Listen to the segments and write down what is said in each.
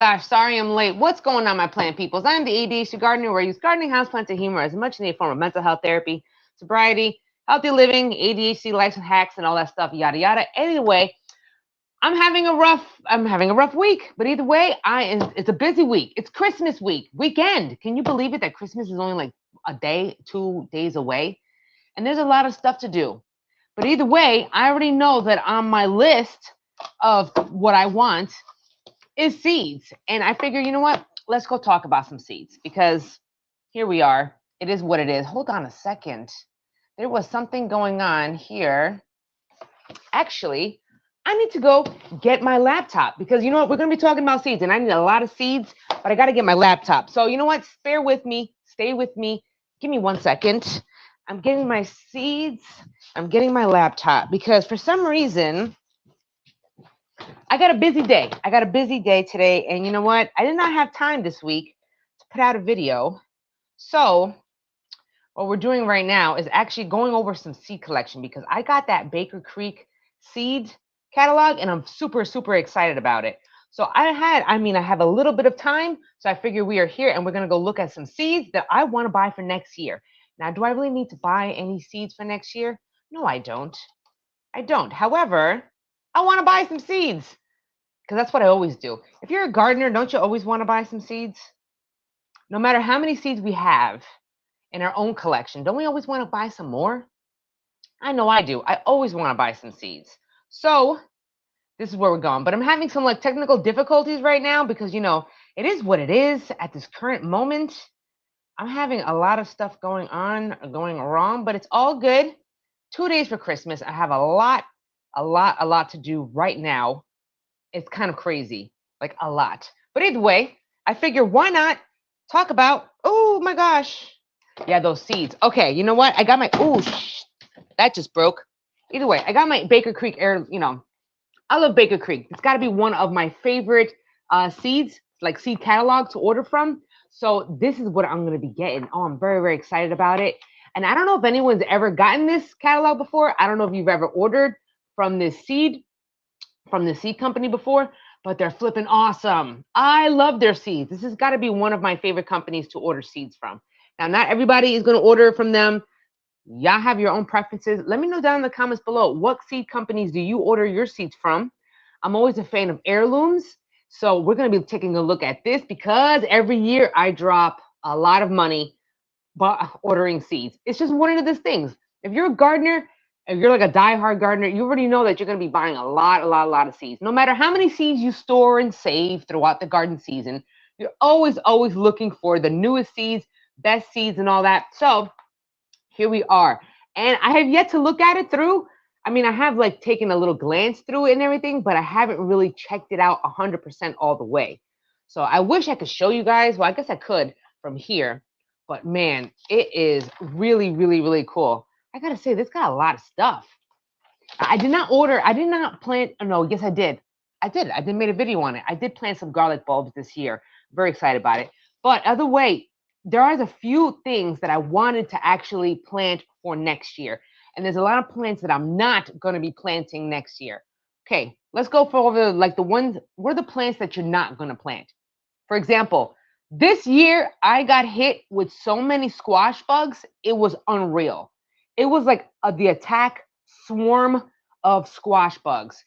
Gosh, sorry I'm late. What's going on, my plant peoples? I'm the ADHD gardener where I use gardening, houseplants, and humor as much in a form of mental health therapy, sobriety, healthy living, ADHD life hacks, and all that stuff, yada yada. Anyway, I'm having a rough week, but either way, it's a busy week. It's Christmas weekend. Can you believe it that Christmas is only like a day, 2 days away, and there's a lot of stuff to do. But either way, I already know that on my list of what I want is seeds. And I figure, you know what? Let's go talk about some seeds because here we are. It is what it is. Hold on a second. There was something going on here. Actually, I need to go get my laptop because you know what? We're going to be talking about seeds and I need a lot of seeds, but I got to get my laptop. So, you know what? Spare with me. Stay with me. Give me 1 second. I'm getting my seeds. I'm getting my laptop because for some reason, I got a busy day. I got a busy day today. And you know what? I did not have time this week to put out a video. So, what we're doing right now is actually going over some seed collection because I got that Baker Creek seed catalog and I'm super, super excited about it. So, I have a little bit of time. So, I figure we are here and we're going to go look at some seeds that I want to buy for next year. Now, do I really need to buy any seeds for next year? No, I don't. I don't. However, I want to buy some seeds because that's what I always do. If you're a gardener, don't you always want to buy some seeds? No matter how many seeds we have in our own collection, don't we always want to buy some more? I know I do. I always want to buy some seeds. So this is where we're going. But I'm having some like technical difficulties right now because it is what it is at this current moment. I'm having a lot of stuff going on, going wrong, but it's all good. 2 days for Christmas. I have a lot to do right now. It's kind of crazy, like a lot. But either way, I figure why not talk about, oh my gosh. Yeah, those seeds. Okay, you know what? I got my, that just broke. Either way, I got my Baker Creek air. I love Baker Creek. It's got to be one of my favorite seeds, like seed catalog to order from. So this is what I'm going to be getting. Oh, I'm very, very excited about it. And I don't know if anyone's ever gotten this catalog before. I don't know if you've ever ordered from this seed from the seed company before, but they're flipping awesome. I love their seeds. This has got to be one of my favorite companies to order seeds from. Now, not everybody is going to order from them. Y'all have your own preferences. Let me know down in the comments below what seed companies do you order your seeds from. I'm always a fan of heirlooms. So we're going to be taking a look at this because every year I drop a lot of money ordering seeds. It's just one of those things. If you're a gardener, if you're like a die-hard gardener, you already know that you're going to be buying a lot of seeds. No matter how many seeds you store and save throughout the garden season, you're always looking for the newest seeds, best seeds, and all that. So here we are. And I have yet to look at it through. I mean, I have like taken a little glance through it and everything, but I haven't really checked it out 100% all the way. So I wish I could show you guys. Well, I guess I could from here, but man, it is really, really, really cool. I gotta say, this got a lot of stuff. I did not plant, oh, no, yes, I did. I did made a video on it. I did plant some garlic bulbs this year. Very excited about it. But other way, there are a few things that I wanted to actually plant for next year. And there's a lot of plants that I'm not going to be planting next year. Okay, let's go for over like the ones, what are the plants that you're not going to plant? For example, this year I got hit with so many squash bugs, it was unreal. It was like the attack swarm of squash bugs.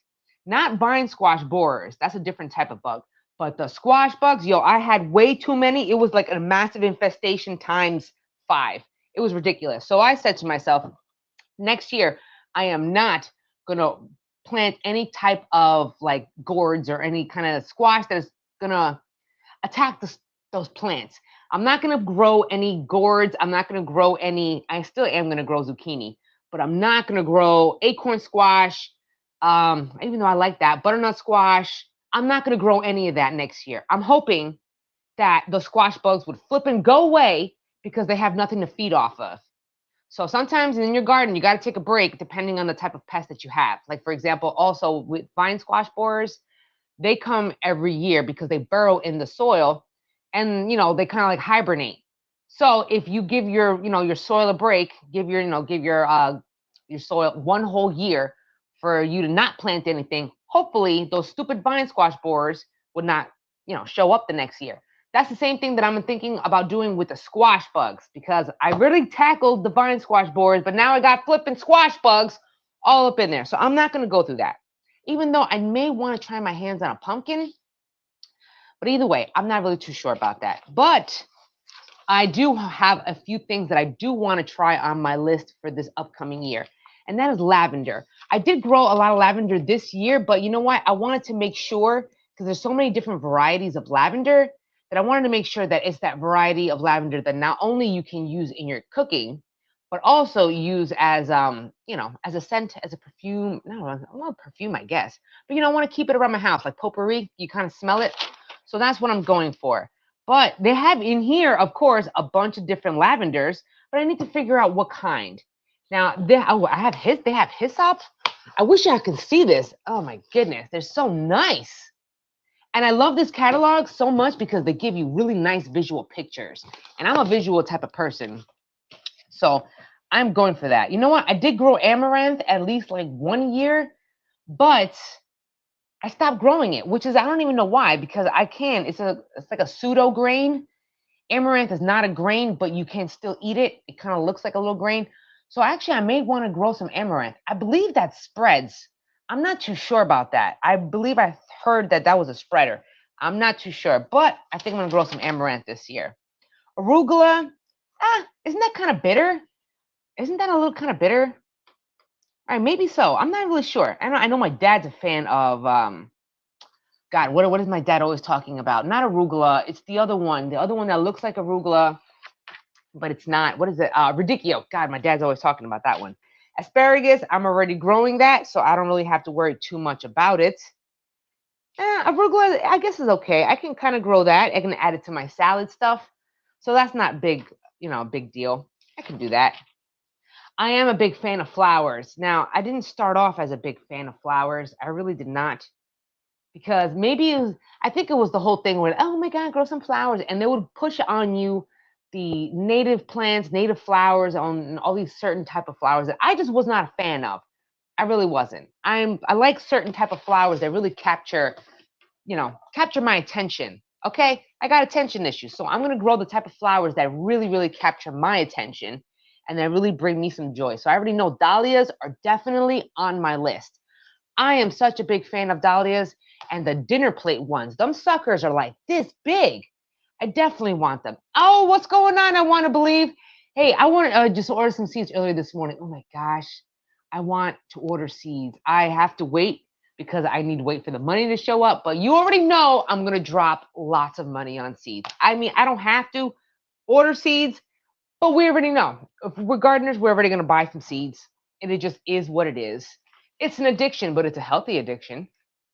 Not vine squash borers, that's a different type of bug. But the squash bugs, yo, I had way too many. It was like a massive infestation times 5. It was ridiculous. So I said to myself, next year, I am not going to plant any type of like gourds or any kind of squash that is going to attack those plants. I'm not going to grow any gourds. I'm not going to grow any, I still am going to grow zucchini, but I'm not going to grow acorn squash. Even though I like that, butternut squash, I'm not going to grow any of that next year. I'm hoping that the squash bugs would flip and go away because they have nothing to feed off of. So sometimes in your garden, you got to take a break depending on the type of pest that you have. Like, for example, also with vine squash borers, they come every year because they burrow in the soil and they kind of like hibernate. So if you give your soil a break, give your soil one whole year for you to not plant anything, hopefully those stupid vine squash borers would not show up the next year. That's the same thing that I'm thinking about doing with the squash bugs because I really tackled the vine squash boards, but now I got flipping squash bugs all up in there. So I'm not going to go through that. Even though I may want to try my hands on a pumpkin, but either way, I'm not really too sure about that. But I do have a few things that I do want to try on my list for this upcoming year, and that is lavender. I did grow a lot of lavender this year, but you know what? I wanted to make sure because there's so many different varieties of lavender that I wanted to make sure that it's that variety of lavender that not only you can use in your cooking, but also use as as a scent, as a perfume. No, not perfume, I guess. But I want to keep it around my house, like potpourri. You kind of smell it. So that's what I'm going for. But they have in here, of course, a bunch of different lavenders, but I need to figure out what kind. Now, they have hyssop. I wish I could see this. Oh my goodness, they're so nice. And I love this catalog so much because they give you really nice visual pictures. And I'm a visual type of person. So I'm going for that. You know what? I did grow amaranth at least like 1 year, but I stopped growing it, which is I don't even know why because I can. It's like a pseudo grain. Amaranth is not a grain, but you can still eat it. It kind of looks like a little grain. So actually, I may want to grow some amaranth. I believe that spreads. I'm not too sure about that. I believe I heard that was a spreader. I'm not too sure, but I think I'm gonna grow some amaranth this year. Arugula, isn't that kind of bitter? Isn't that a little kind of bitter? All right, maybe so. I'm not really sure. I know my dad's a fan of God, what is my dad always talking about? Not arugula. It's the other one that looks like arugula, but it's not. What is it? Radicchio. God, my dad's always talking about that one. Asparagus, I'm already growing that, so I don't really have to worry too much about it. Arugula, I guess is okay. I can kind of grow that. I can add it to my salad stuff. So that's not big, big deal. I can do that. I am a big fan of flowers. Now, I didn't start off as a big fan of flowers. I really did not. Because I think it was the whole thing where, oh my God, grow some flowers. And they would push on you the native plants, native flowers, on all these certain type of flowers that I just was not a fan of. I really wasn't. I like certain type of flowers that really capture my attention. Okay, I got attention issues, so I'm gonna grow the type of flowers that really, really capture my attention and that really bring me some joy. So I already know dahlias are definitely on my list. I am such a big fan of dahlias and the dinner plate ones. Them suckers are like this big. I definitely want them. Oh, what's going on? I want to believe. Hey, I want to just order some seeds earlier this morning. Oh my gosh, I want to order seeds. I have to wait because I need to wait for the money to show up. But you already know I'm going to drop lots of money on seeds. I mean, I don't have to order seeds, but we already know. If we're gardeners, we're already going to buy some seeds. And it just is what it is. It's an addiction, but it's a healthy addiction,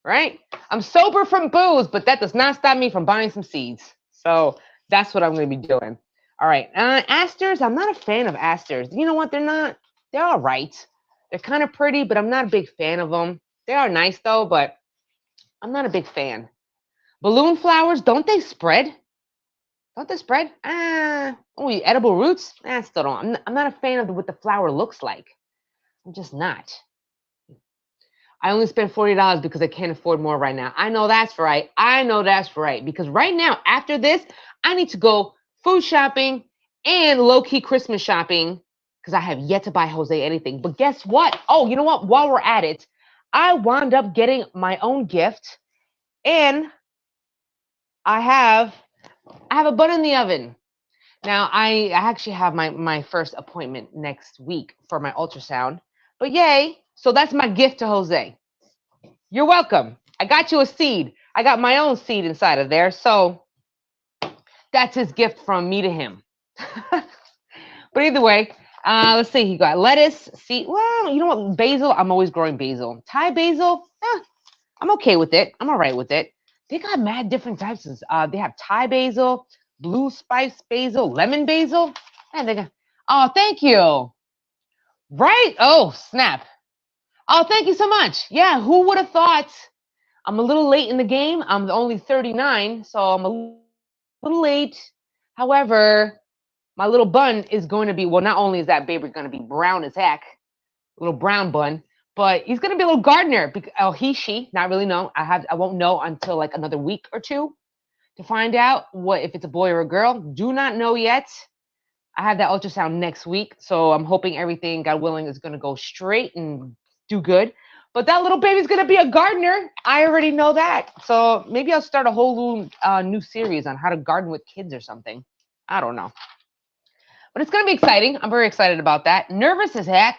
right? I'm sober from booze, but that does not stop me from buying some seeds. So that's what I'm going to be doing. All right. Asters, I'm not a fan of asters. You know what? They're all right. They're kind of pretty, but I'm not a big fan of them. They are nice though, but I'm not a big fan. Balloon flowers, don't they spread? Don't they spread? Edible roots? I still don't. I'm not a fan of what the flower looks like. I'm just not. I only spent $40 because I can't afford more right now. I know that's right. Because right now, after this, I need to go food shopping and low-key Christmas shopping because I have yet to buy Jose anything. But guess what? Oh, you know what? While we're at it, I wound up getting my own gift, and I have a bun in the oven. Now, I actually have my first appointment next week for my ultrasound. But yay. So that's my gift to Jose. You're welcome. I got you a seed. I got my own seed inside of there. So that's his gift from me to him. But either way, let's see. He got lettuce, seed. Well, you know what? Basil. I'm always growing basil. Thai basil. I'm okay with it. I'm all right with it. They got mad different types of. They have Thai basil, blue spice basil, lemon basil. And they got. Oh, thank you. Right? Oh, snap. Oh, thank you so much. Yeah, who would have thought? I'm a little late in the game. I'm only 39, so I'm a little late. However, my little bun is going to be, well, not only is that baby going to be brown as heck, little brown bun, but he's going to be a little gardener. Oh, she, not really know. I won't know until like another week or two. to find out what if it's a boy or a girl. Do not know yet. I have that ultrasound next week, so I'm hoping everything, God willing, is going to go straight and do good. But that little baby's going to be a gardener. I already know that. So maybe I'll start a whole new series on how to garden with kids or something. I don't know. But it's going to be exciting. I'm very excited about that. Nervous as heck.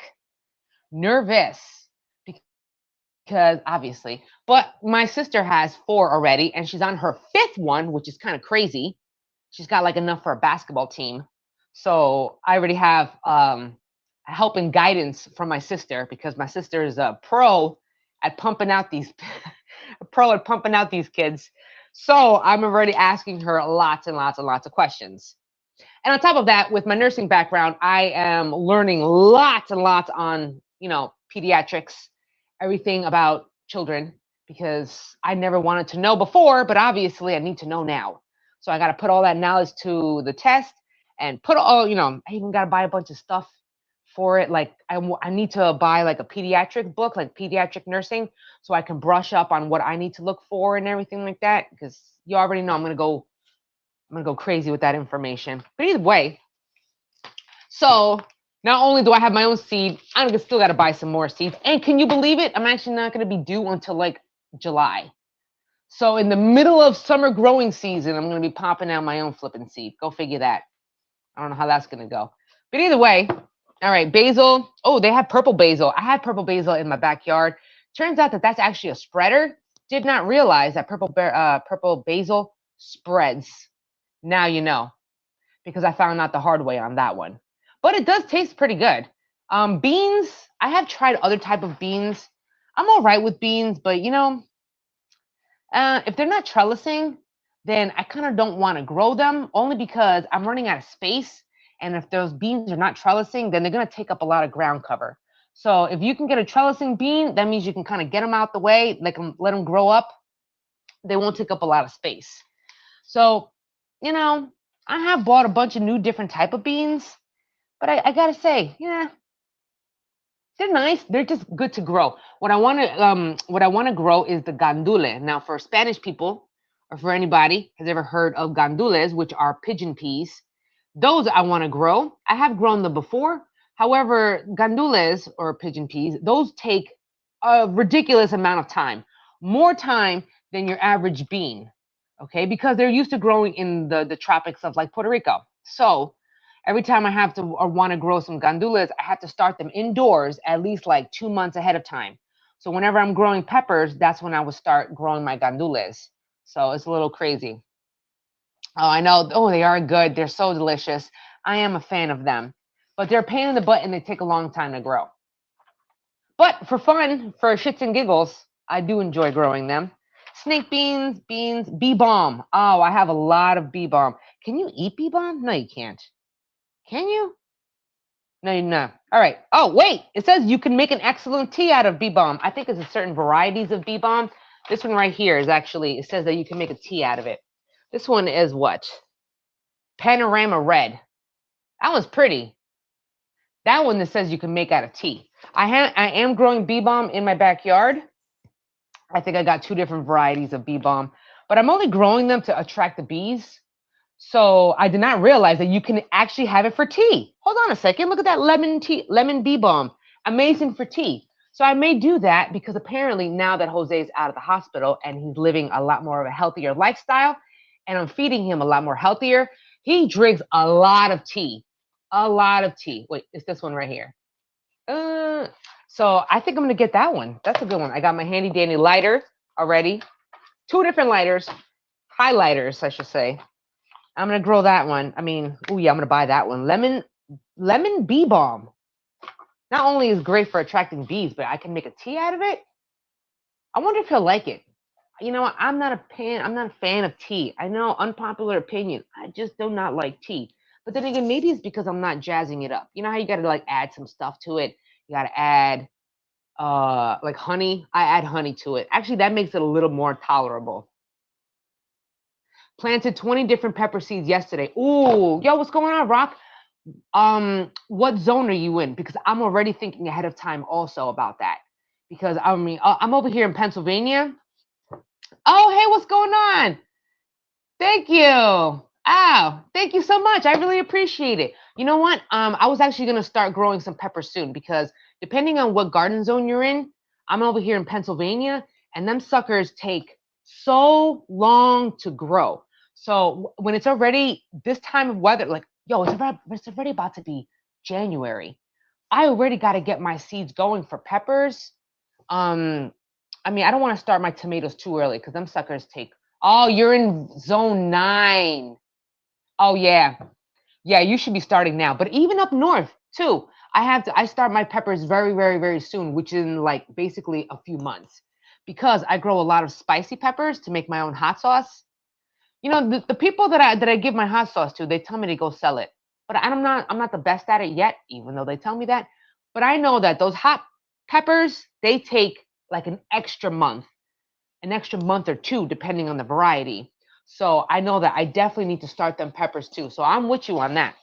Nervous. Because obviously. But my sister has 4 already, and she's on her 5th one, which is kind of crazy. She's got like enough for a basketball team. So I already have help and guidance from my sister because my sister is a pro at pumping out these kids. So I'm already asking her lots and lots and lots of questions. And on top of that, with my nursing background, I am learning lots and lots on, pediatrics, everything about children, because I never wanted to know before, but obviously I need to know now. So I got to put all that knowledge to the test and put all, I even got to buy a bunch of stuff for it. Like I need to buy like a pediatric book, like pediatric nursing, so I can brush up on what I need to look for and everything like that. Because you already know I'm gonna go crazy with that information. But either way, so not only do I have my own seed, I'm still got to buy some more seeds. And can you believe it? I'm actually not going to be due until like July. So in the middle of summer growing season, I'm going to be popping out my own flipping seed. Go figure that. I don't know how that's going to go. But either way, all right, basil. Oh, they have purple basil. I had purple basil in my backyard. Turns out that that's actually a spreader. Did not realize that purple basil spreads. Now you know, because I found out the hard way on that one. But it does taste pretty good. Beans, I have tried other type of beans. I'm all right with beans, but if they're not trellising, then I kind of don't want to grow them, only because I'm running out of space. And if those beans are not trellising, then they're going to take up a lot of ground cover. So if you can get a trellising bean, that means you can kind of get them out the way, let them grow up. They won't take up a lot of space. So, I have bought a bunch of new different type of beans, but I gotta say, they're nice. They're just good to grow. What I want to grow is the gandule. Now, for Spanish people, or for anybody has ever heard of gandules, which are pigeon peas, those I want to grow. I have grown them before. However, gandules or pigeon peas, those take a ridiculous amount of time, more time than your average bean. Okay, because they're used to growing in the tropics of like Puerto Rico. So every time I have to or want to grow some gandules, I have to start them indoors at least like 2 months ahead of time. So whenever I'm growing peppers, that's when I would start growing my gandules. So it's a little crazy. Oh, I know. Oh, they are good. They're so delicious. I am a fan of them, but they're a pain in the butt and they take a long time to grow. But for fun, for shits and giggles, I do enjoy growing them. Snake beans, bee balm. Oh, I have a lot of bee balm. Can you eat bee balm? No, you can't. Can you? No, you're not. All right. Oh, wait. It says you can make an excellent tea out of bee balm. I think it's a certain varieties of bee balm. This one right here is actually, it says that you can make a tea out of it. This one is what? Panorama Red. That one's pretty. That one that says you can make out of tea. I am growing bee balm in my backyard. I think I got 2 different varieties of bee balm, but I'm only growing them to attract the bees. So I did not realize that you can actually have it for tea. Hold on a second. Look at that lemon bee balm. Amazing for tea. So I may do that because apparently now that Jose is out of the hospital and he's living a lot more of a healthier lifestyle and I'm feeding him a lot more healthier, he drinks a lot of tea. A lot of tea. Wait, it's this one right here. So I think I'm going to get that one. That's a good one. I got my handy dandy lighter already. 2 different lighters. Highlighters, I should say. I'm going to grow that one. I mean, oh yeah, I'm going to buy that one. Lemon bee balm. Not only is great for attracting bees, but I can make a tea out of it. I wonder if he'll like it. I'm not a fan of tea. I know, unpopular opinion. I just do not like tea. But then again, maybe it's because I'm not jazzing it up. You know how you got to like add some stuff to it? You got to add like honey. I add honey to it. Actually, that makes it a little more tolerable. Planted 20 different pepper seeds yesterday. Ooh, yo, what's going on, Rock? What zone are you in? Because I'm already thinking ahead of time also about that. Because I mean, I'm over here in Pennsylvania. Oh, hey, what's going on? Thank you. Oh, thank you so much. I really appreciate it. You know what? I was actually gonna start growing some peppers soon because depending on what garden zone you're in, I'm over here in Pennsylvania, and them suckers take so long to grow. So when it's already this time of weather, like yo, it's already about to be January. I already got to get my seeds going for peppers. Um, I mean, I don't want to start my tomatoes too early because them suckers take. Oh, you're in zone 9. Oh yeah, yeah. You should be starting now. But even up north too, I have to. I start my peppers very, very, very soon, which is in like basically a few months, because I grow a lot of spicy peppers to make my own hot sauce. You know, the people that I give my hot sauce to, they tell me to go sell it, but I'm not the best at it yet, even though they tell me that. But I know that those hot peppers, they take like an extra month or two, depending on the variety. So I know that I definitely need to start them peppers too. So I'm with you on that.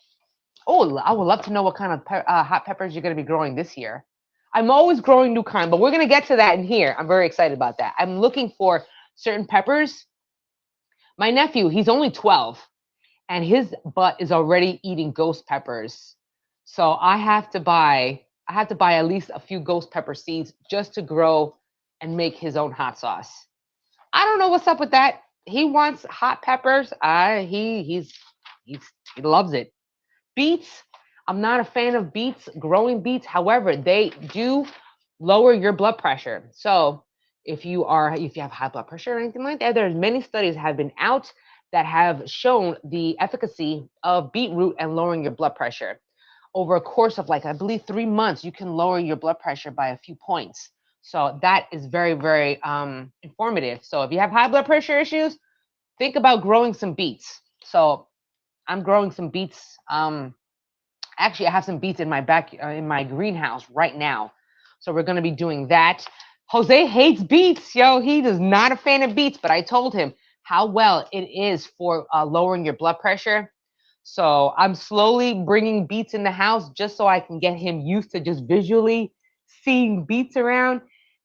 Oh, I would love to know what kind of hot peppers you're going to be growing this year. I'm always growing new kind, but we're going to get to that in here. I'm very excited about that. I'm looking for certain peppers. My nephew, he's only 12, and his butt is already eating ghost peppers. So I have to buy at least a few ghost pepper seeds just to grow and make his own hot sauce. I don't know what's up with that. He wants hot peppers. He's he loves it. Beets. I'm not a fan of beets, growing beets. However, they do lower your blood pressure. So if you have high blood pressure or anything like that, there's many studies have been out that have shown the efficacy of beetroot and lowering your blood pressure. Over a course of like I believe 3 months, you can lower your blood pressure by a few points. So that is very, very informative. So if you have high blood pressure issues, think about growing some beets. So I'm growing some beets. Actually, I have some beets in my in my greenhouse right now. So we're going to be doing that. Jose hates beets, yo. He is not a fan of beets, but I told him how well it is for lowering your blood pressure. So I'm slowly bringing beets in the house just so I can get him used to just visually seeing beets around.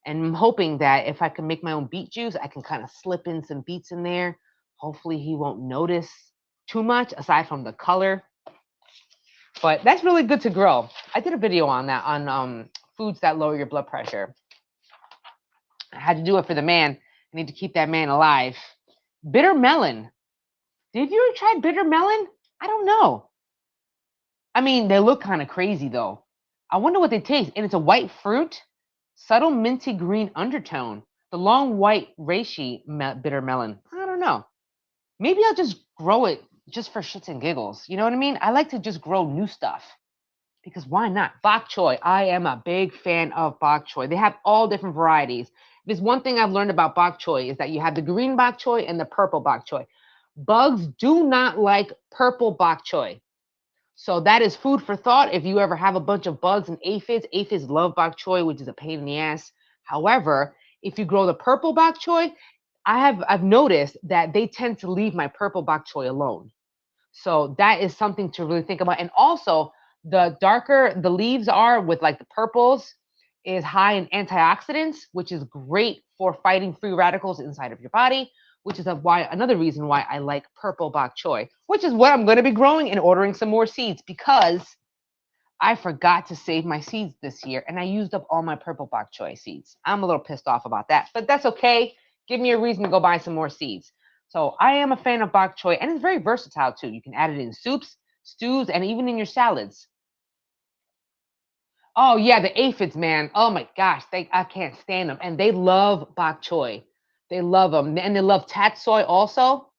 And I'm hoping that if I can make my own beet juice, I can kind of slip in some beets in there. Hopefully, he won't notice too much aside from the color. But that's really good to grow. I did a video on that on foods that lower your blood pressure. I had to do it for the man. I need to keep that man alive. Bitter melon. Did you ever try bitter melon? I don't know. I mean, they look kind of crazy though. I wonder what they taste. And it's a white fruit, subtle minty green undertone. The long white reishi bitter melon. I don't know. Maybe I'll just grow it just for shits and giggles. You know what I mean? I like to just grow new stuff because why not? Bok choy. I am a big fan of bok choy. They have all different varieties. There's one thing I've learned about bok choy is that you have the green bok choy and the purple bok choy. Bugs do not like purple bok choy. So that is food for thought. If you ever have a bunch of bugs and aphids love bok choy, which is a pain in the ass. However, if you grow the purple bok choy, I've noticed that they tend to leave my purple bok choy alone. So that is something to really think about. And also, the darker the leaves are with like the purples is high in antioxidants, which is great for fighting free radicals inside of your body, which is why another reason why I like purple bok choy, which is what I'm going to be growing and ordering some more seeds because I forgot to save my seeds this year and I used up all my purple bok choy seeds. I'm a little pissed off about that, but that's okay. Give me a reason to go buy some more seeds. So I am a fan of bok choy and it's very versatile too. You can add it in soups, stews, and even in your salads. Oh yeah, the aphids, man. Oh my gosh, I can't stand them, and they love bok choy. They love them, and they love tatsoi also.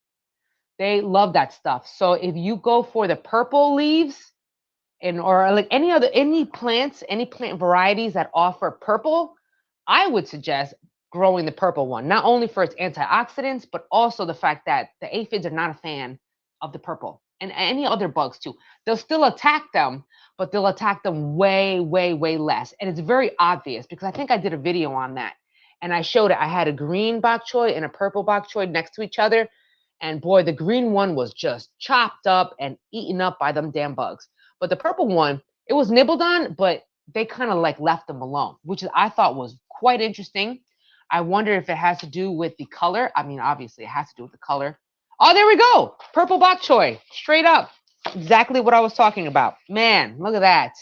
They love that stuff. So if you go for the purple leaves, and or like any plant varieties that offer purple, I would suggest growing the purple one. Not only for its antioxidants, but also the fact that the aphids are not a fan of the purple and any other bugs too. They'll still attack them, but they'll attack them way, way, way less. And it's very obvious because I think I did a video on that. And I showed it. I had a green bok choy and a purple bok choy next to each other. And boy, the green one was just chopped up and eaten up by them damn bugs. But the purple one, it was nibbled on, but they kind of like left them alone, which I thought was quite interesting. I wonder if it has to do with the color. I mean, obviously, it has to do with the color. Oh, there we go. Purple bok choy. Straight up. Exactly what I was talking about. Man, look at that.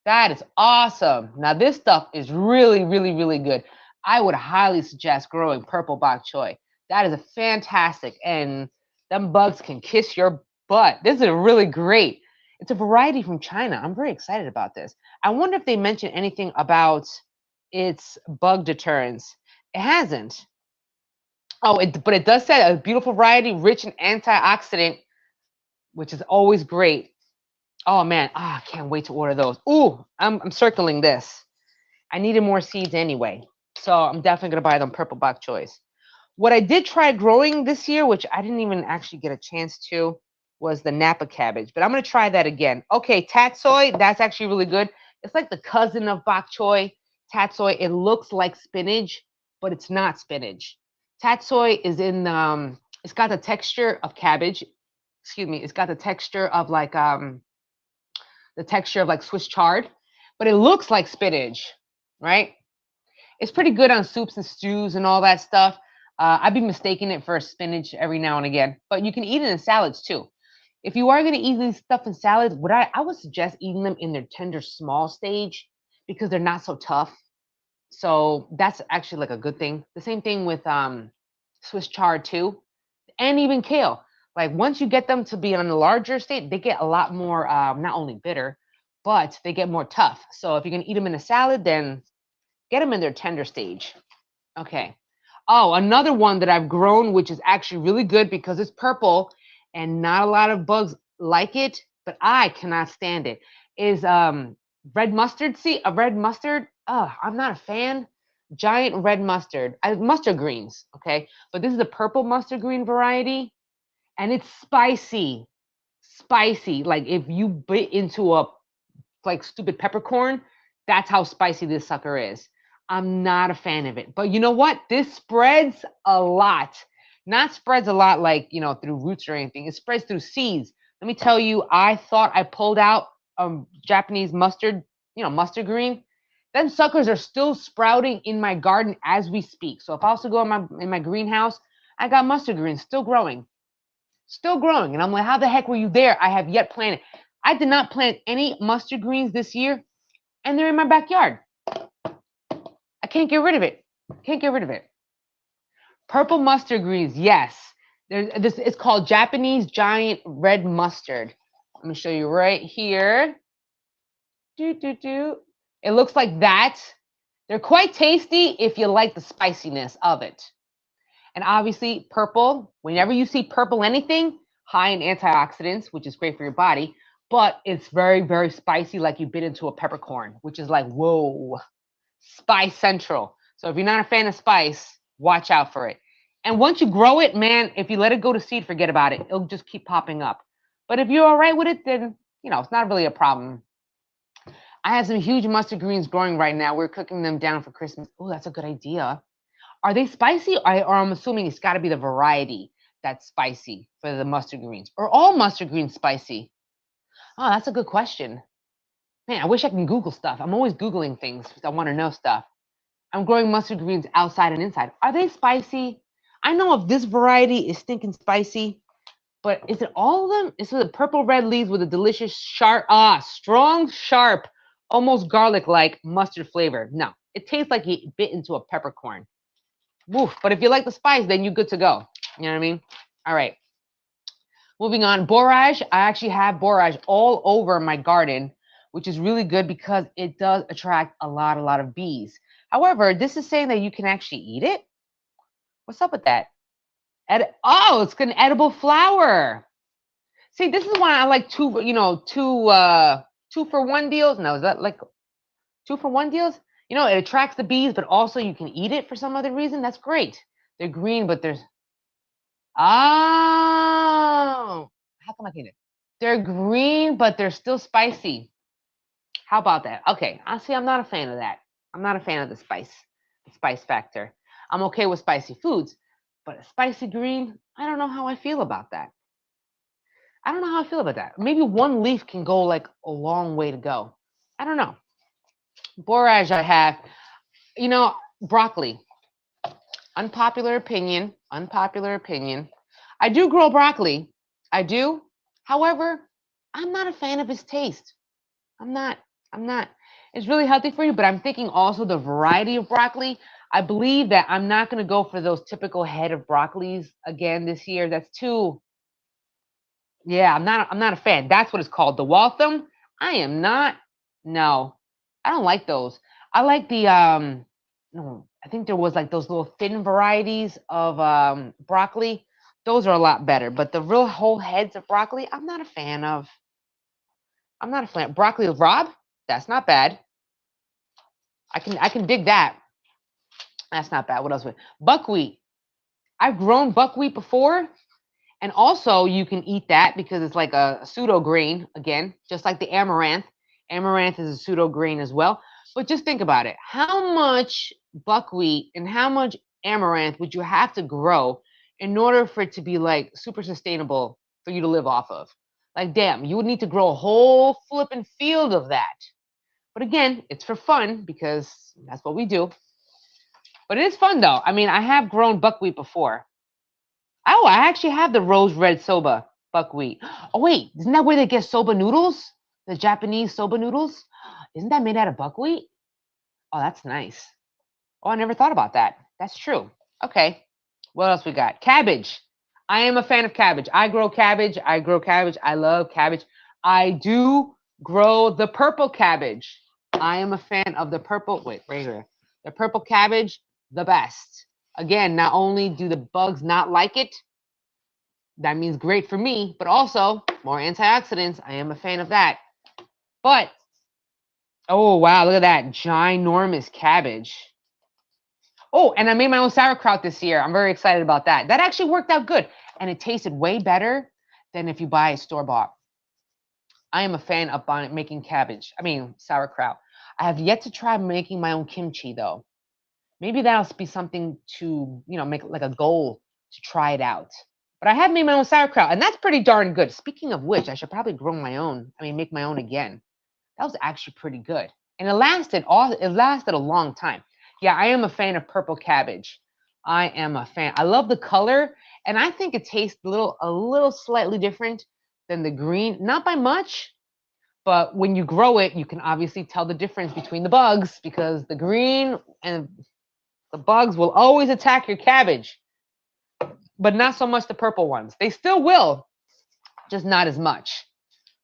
That is awesome. Now, this stuff is really, really, really good. I would highly suggest growing purple bok choy. That is a fantastic, and them bugs can kiss your butt. This is really great. It's a variety from China. I'm very excited about this. I wonder if they mentioned anything about its bug deterrence. It hasn't. Oh, but it does say a beautiful variety, rich in antioxidant, which is always great. Oh man, I can't wait to order those. Ooh, I'm circling this. I needed more seeds anyway, so I'm definitely gonna buy them purple bok choys. What I did try growing this year, which I didn't even actually get a chance to, was the Napa cabbage. But I'm gonna try that again. Okay, tatsoi, that's actually really good. It's like the cousin of bok choy. Tatsoi, it looks like spinach, but it's not spinach. Tatsoi is in it's got the texture of cabbage. Excuse me, it's got the texture of like Swiss chard, but it looks like spinach, right? It's pretty good on soups and stews and all that stuff. I've been mistaking it for spinach every now and again, but you can eat it in salads too. If you are going to eat these stuff in salads, I would suggest eating them in their tender small stage because they're not so tough. So that's actually like a good thing. The same thing with Swiss chard too, and even kale. Like once you get them to be on a larger state, they get a lot more not only bitter, but they get more tough. So if you're gonna eat them in a salad, then get them in their tender stage. Okay. Oh, another one that I've grown, which is actually really good because it's purple and not a lot of bugs like it, but I cannot stand it, is red mustard seed, a red mustard. Oh, I'm not a fan. Giant red mustard. Mustard greens, okay? But this is a purple mustard green variety and it's spicy. Spicy. Like if you bit into a like stupid peppercorn, that's how spicy this sucker is. I'm not a fan of it. But you know what? This spreads a lot. Not spreads a lot like, through roots or anything. It spreads through seeds. Let me tell you, I thought I pulled out Japanese mustard, mustard green. Then suckers are still sprouting in my garden as we speak. So if I also go in my greenhouse, I got mustard greens still growing. Still growing. And I'm like, how the heck were you there? I have yet planted. I did not plant any mustard greens this year, and they're in my backyard. I can't get rid of it. Can't get rid of it. Purple mustard greens, yes. It's called Japanese giant red mustard. I'm gonna show you right here. It looks like that. They're quite tasty if you like the spiciness of it. And obviously, purple, whenever you see purple anything, high in antioxidants, which is great for your body, but it's very, very spicy, like you bit into a peppercorn, which is like, whoa, spice central. So if you're not a fan of spice, watch out for it. And once you grow it, man, if you let it go to seed, forget about it. It'll just keep popping up. But if you're all right with it, then, it's not really a problem. I have some huge mustard greens growing right now. We're cooking them down for Christmas. Oh, that's a good idea. Are they spicy? Or I'm assuming it's got to be the variety that's spicy for the mustard greens. Or all mustard greens spicy? Oh, that's a good question. Man, I wish I can Google stuff. I'm always Googling things because I want to know stuff. I'm growing mustard greens outside and inside. Are they spicy? I know if this variety is stinking spicy, but is it all of them? It's with purple red leaves with a delicious strong, sharp, almost garlic-like mustard flavor. No, it tastes like you bit into a peppercorn. Woof. But if you like the spice, then you're good to go. You know what I mean? All right. Moving on. Borage. I actually have borage all over my garden, which is really good because it does attract a lot of bees. However, this is saying that you can actually eat it. What's up with that? It's an edible flower. See, this is why I like two for one deals. No, is that like 2 for 1 deals? It attracts the bees, but also you can eat it for some other reason. That's great. They're green, but there's how come I can't? They're green, but they're still spicy. How about that? Okay, I see. I'm not a fan of that. I'm not a fan of the spice factor. I'm okay with spicy foods, but a spicy green, I don't know how I feel about that. I don't know how I feel about that. Maybe one leaf can go like a long way to go. I don't know. Borage I have. Broccoli. Unpopular opinion. Unpopular opinion. I do grow broccoli. I do. However, I'm not a fan of its taste. I'm not. I'm not. It's really healthy for you, but I'm thinking also the variety of broccoli. I believe that I'm not going to go for those typical head of broccolis again this year. That's too. Yeah, I'm not a fan. That's what it's called. The Waltham. I am not. No. I don't like those. I like the no, I think there was like those little thin varieties of broccoli. Those are a lot better, but the real whole heads of broccoli, I'm not a fan of. I'm not a fan. Broccoli with Rob, that's not bad. I can dig that. That's not bad. What else? Buckwheat. I've grown buckwheat before, and also you can eat that because it's like a pseudo grain again, just like the amaranth. Amaranth is a pseudo grain as well. But just think about it. How much buckwheat and how much amaranth would you have to grow in order for it to be like super sustainable for you to live off of? Like, damn, you would need to grow a whole flipping field of that. But again, it's for fun because that's what we do. But it is fun though. I mean, I have grown buckwheat before. Oh, I actually have the rose red soba buckwheat. Oh wait, isn't that where they get soba noodles? The Japanese soba noodles? Isn't that made out of buckwheat? Oh, that's nice. Oh, I never thought about that. That's true. Okay. What else we got? Cabbage. I am a fan of cabbage. I grow cabbage. I grow cabbage. I love cabbage. I do grow the purple cabbage. I am a fan of the purple. Wait, right here. The purple cabbage, the best. Again, not only do the bugs not like it, that means great for me, but also more antioxidants. I am a fan of that. But, oh, wow, look at that ginormous cabbage. Oh, and I made my own sauerkraut this year. I'm very excited about that. That actually worked out good, and it tasted way better than if you buy a store bought. I am a fan of making cabbage. I mean, sauerkraut. I have yet to try making my own kimchi though. Maybe that'll be something to, make like a goal to try it out. But I have made my own sauerkraut, and that's pretty darn good. Speaking of which, I should probably grow my own. I mean, make my own again. That was actually pretty good, and it lasted a long time. Yeah, I am a fan of purple cabbage. I am a fan. I love the color, and I think it tastes a little slightly different than the green. Not by much, but when you grow it, you can obviously tell the difference between the bugs because the green and the bugs will always attack your cabbage, but not so much the purple ones. They still will, just not as much.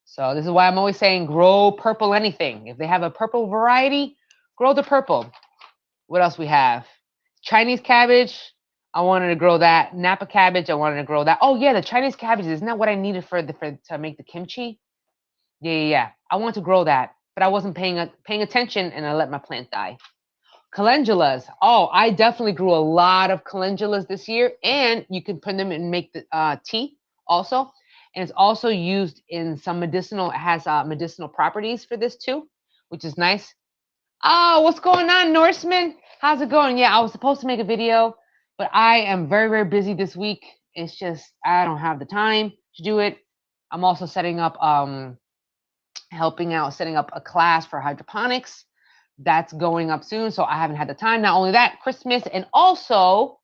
So this is why I'm always saying grow purple anything. If they have a purple variety, grow the purple. What else we have? Chinese cabbage. I wanted to grow that. Napa cabbage. I wanted to grow that. Oh yeah, the Chinese cabbage. Isn't that what I needed to make the kimchi? Yeah. I want to grow that, but I wasn't paying attention, and I let my plant die. Calendulas. Oh, I definitely grew a lot of calendulas this year, and you can put them and make the tea also. And it's also used in some medicinal. It has medicinal properties for this too, which is nice. Oh, what's going on, Norseman? How's it going? Yeah, I was supposed to make a video, but I am very, very busy this week. It's just I don't have the time to do it. I'm also helping out setting up a class for hydroponics. That's going up soon, so I haven't had the time. Not only that, Christmas, and also,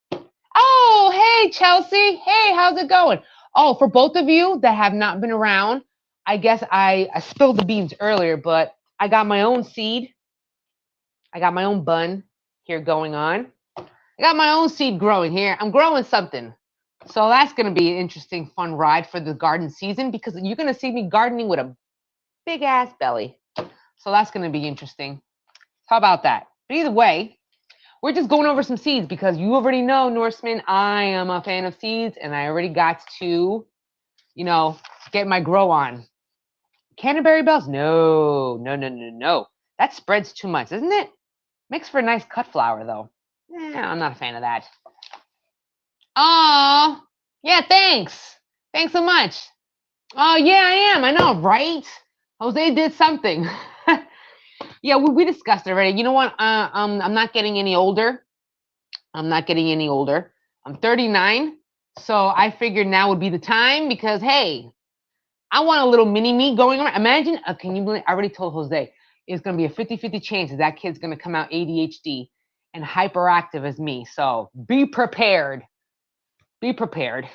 oh, hey, Chelsea. Hey, how's it going? Oh, for both of you that have not been around, I guess I spilled the beans earlier, but I got my own seed. I got my own bun here going on. I got my own seed growing here. I'm growing something. So that's going to be an interesting, fun ride for the garden season because you're going to see me gardening with a big ass belly. So that's going to be interesting. How about that? But either way, we're just going over some seeds because you already know, Norseman, I am a fan of seeds and I already got to, get my grow on. Canterbury bells? No. That spreads too much, isn't it? Makes for a nice cut flower, though. I'm not a fan of that. Oh, yeah, thanks. Thanks so much. Oh, yeah, I am. I know, right? Jose did something. Yeah, we discussed it already. You know what? I'm not getting any older. I'm 39. So I figured now would be the time because, hey, I want a little mini me going around. Imagine, can you believe, I already told Jose, it's going to be a 50-50 chance that kid's going to come out ADHD. and hyperactive as me. So be prepared. Be prepared.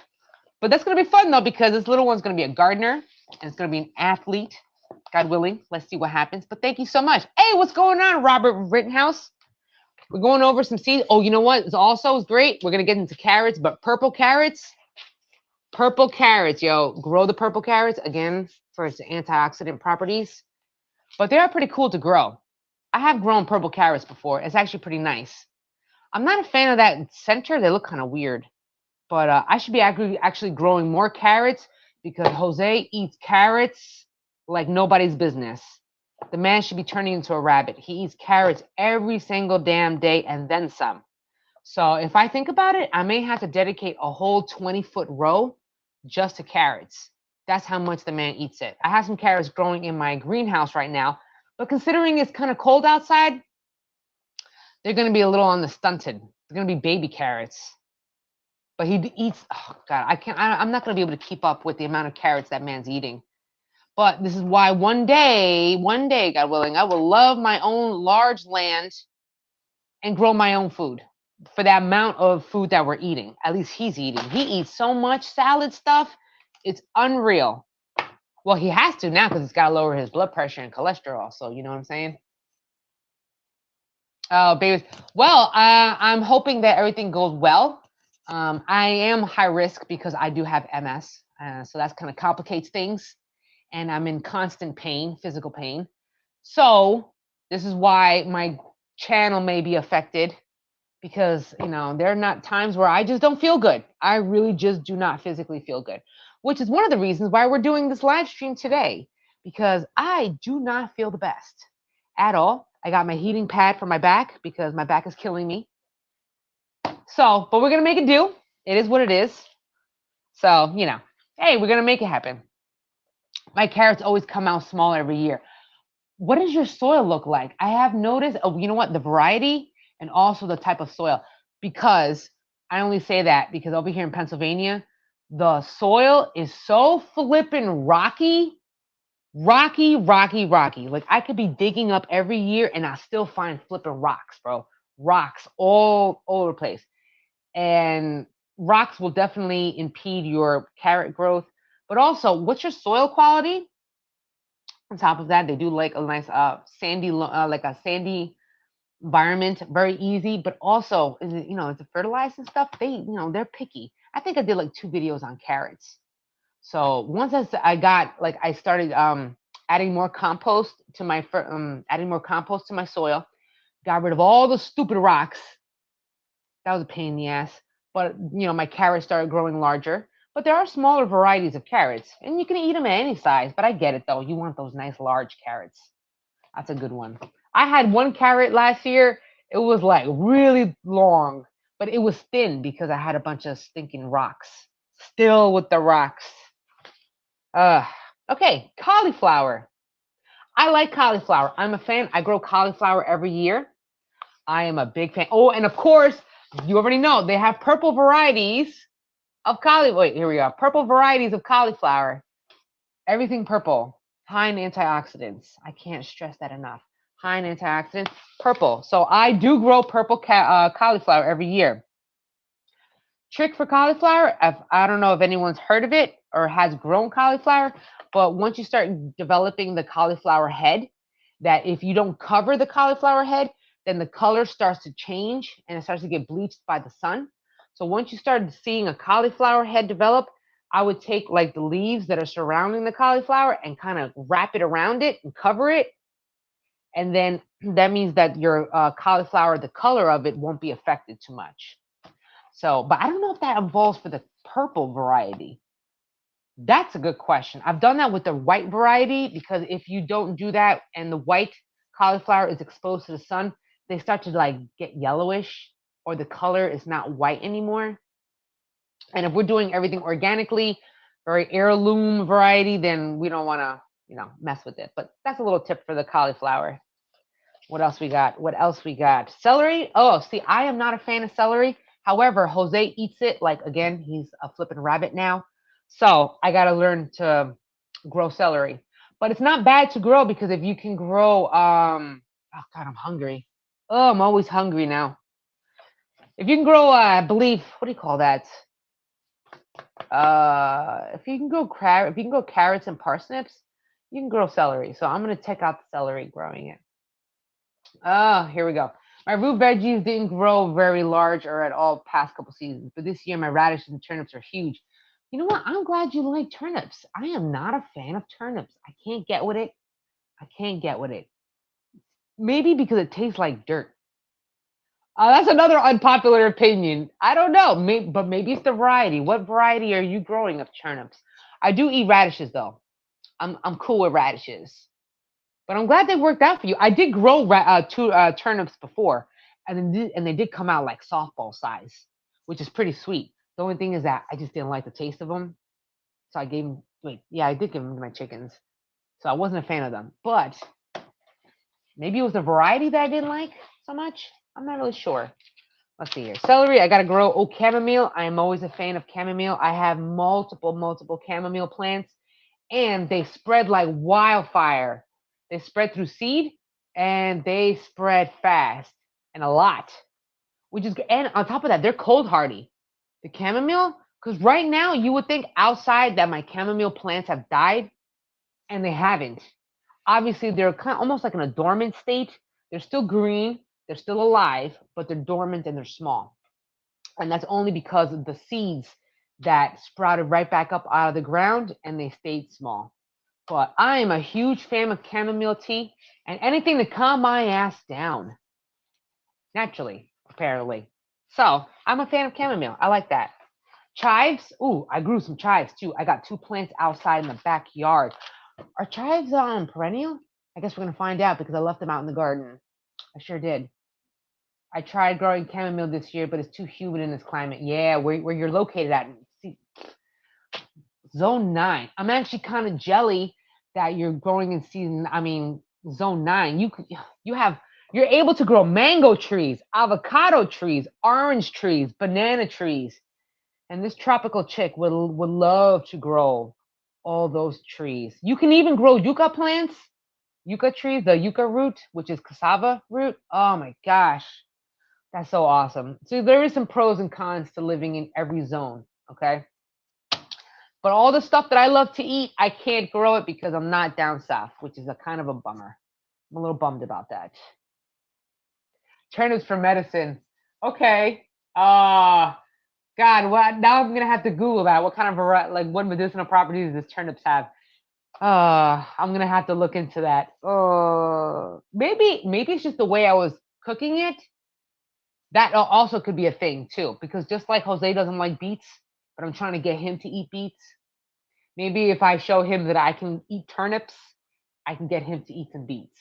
But that's going to be fun, though, because this little one's going to be a gardener and it's going to be an athlete. God willing. Let's see what happens. But thank you so much. Hey, what's going on, Robert Rittenhouse? We're going over some seeds. Oh, you know what? It's also great. We're going to get into carrots, but purple carrots. Purple carrots, yo. Grow the purple carrots, again, for its antioxidant properties. But they are pretty cool to grow. I have grown purple carrots before. It's actually pretty nice. I'm not a fan of that center. They look kind of weird. But I should be actually growing more carrots because Jose eats carrots like nobody's business. The man should be turning into a rabbit. He eats carrots every single damn day and then some. So if I think about it, I may have to dedicate a whole 20-foot row just to carrots. That's how much the man eats it. I have some carrots growing in my greenhouse right now, but considering it's kind of cold outside, they're going to be a little on the stunted. They're going to be baby carrots. But he eats, oh God, I'm not going to be able to keep up with the amount of carrots that man's eating. But this is why one day, God willing, I will love my own large land and grow my own food for that amount of food that we're eating. At least he's eating. He eats so much salad stuff. It's unreal. Well, he has to now because it's got to lower his blood pressure and cholesterol. So, you know what I'm saying? Oh, babies. Well, I'm hoping that everything goes well. I am high risk because I do have MS. So that's kind of complicates things. And I'm in constant pain, physical pain. So this is why my channel may be affected because, you know, there are not times where I just don't feel good. I really just do not physically feel good, which is one of the reasons why we're doing this live stream today, because I do not feel the best at all. I got my heating pad for my back because my back is killing me. So, but we're going to make it do. It is what it is. So, you know, hey, we're going to make it happen. My carrots always come out small every year. What does your soil look like? I have noticed, you know what, the variety and also the type of soil, because I only say that because over here in Pennsylvania, the soil is so flippin' rocky. Like I could be digging up every year and I still find flipping rocks, bro. Rocks all over the place. And rocks will definitely impede your carrot growth. But also, what's your soil quality? On top of that, they do like a nice sandy, like a sandy environment, very easy. But also, you know, it's fertilized and stuff. They, you know, they're picky. I think I did like 2 videos on carrots. So once I started adding more compost to my soil, got rid of all the stupid rocks. That was a pain in the ass. But you know, my carrots started growing larger. But there are smaller varieties of carrots, and you can eat them at any size. But I get it though. You want those nice large carrots. That's a good one. I had one carrot last year. It was like really long, but it was thin because I had a bunch of stinking rocks. Still with the rocks. Okay, cauliflower. I like cauliflower. I'm a fan. I grow cauliflower every year. I am a big fan. Oh, and of course, you already know they have purple varieties of cauliflower. Wait, here we go. Purple varieties of cauliflower. Everything purple. High in antioxidants. I can't stress that enough. High in antioxidants. Purple. So I do grow purple cauliflower every year. Trick for cauliflower, I don't know if anyone's heard of it or has grown cauliflower, but once you start developing the cauliflower head, that if you don't cover the cauliflower head, then the color starts to change and it starts to get bleached by the sun. So once you start seeing a cauliflower head develop, I would take like the leaves that are surrounding the cauliflower and kind of wrap it around it and cover it. And then that means that your cauliflower, the color of it won't be affected too much. So, but I don't know if that involves for the purple variety. That's a good question. I've done that with the white variety because if you don't do that and the white cauliflower is exposed to the sun, they start to like get yellowish or the color is not white anymore. And if we're doing everything organically, very heirloom variety, then we don't want to, you know, mess with it. But that's a little tip for the cauliflower. What else we got? Celery. Oh, see, I am not a fan of celery. However, Jose eats it like, again, he's a flipping rabbit now. So I got to learn to grow celery. But it's not bad to grow because if you can grow, oh God, I'm hungry. Oh, I'm always hungry now. If you can grow, I believe, what do you call that? If you can grow carrots and parsnips, you can grow celery. So I'm gonna check out the celery growing it. Oh, here we go. My root veggies didn't grow very large or at all past couple seasons, but this year my radishes and turnips are huge. You know what? I'm glad you like turnips. I am not a fan of turnips. I can't get with it. I can't get with it. Maybe because it tastes like dirt. That's another unpopular opinion. I don't know, but maybe it's the variety. What variety are you growing of turnips? I do eat radishes though. I'm cool with radishes, but I'm glad they worked out for you. I did grow two turnips before, and they did come out like softball size, which is pretty sweet. The only thing is that I just didn't like the taste of them, so I gave them. Wait, yeah, I did give them to my chickens, so I wasn't a fan of them. But maybe it was the variety that I didn't like so much. I'm not really sure. Let's see here. Celery, I gotta grow. Oh, chamomile. I am always a fan of chamomile. I have multiple chamomile plants, and they spread like wildfire. They spread through seed, and they spread fast and a lot. Which is, and on top of that, they're cold hardy. The chamomile, because right now you would think outside that my chamomile plants have died, and they haven't. Obviously, they're kind of almost like in a dormant state. They're still green, they're still alive, but they're dormant and they're small. And that's only because of the seeds that sprouted right back up out of the ground and they stayed small. But I am a huge fan of chamomile tea and anything to calm my ass down, naturally, apparently. So I'm a fan of chamomile. I like that. Chives, ooh, I grew some chives too. I got two plants outside in the backyard. Are chives perennial? I guess we're gonna find out because I left them out in the garden. I sure did. I tried growing chamomile this year, but it's too humid in this climate. Yeah, where you're located at, see, zone 9. I'm actually kind of jelly that you're growing in season. I mean, zone 9. You're able to grow mango trees, avocado trees, orange trees, banana trees, and this tropical chick would love to grow all those trees. You can even grow yucca plants, yucca trees, the yucca root, which is cassava root. Oh my gosh, that's so awesome. So there is some pros and cons to living in every zone, okay? But all the stuff that I love to eat, I can't grow it because I'm not down south, which is a kind of a bummer. I'm a little bummed about that. Turnips for medicine. Okay. God, what now I'm gonna have to Google that. What kind of what medicinal properties does turnips have? I'm gonna have to look into that. Maybe it's just the way I was cooking it. That also could be a thing too, because just like Jose doesn't like beets, but I'm trying to get him to eat beets. Maybe if I show him that I can eat turnips, I can get him to eat some beets.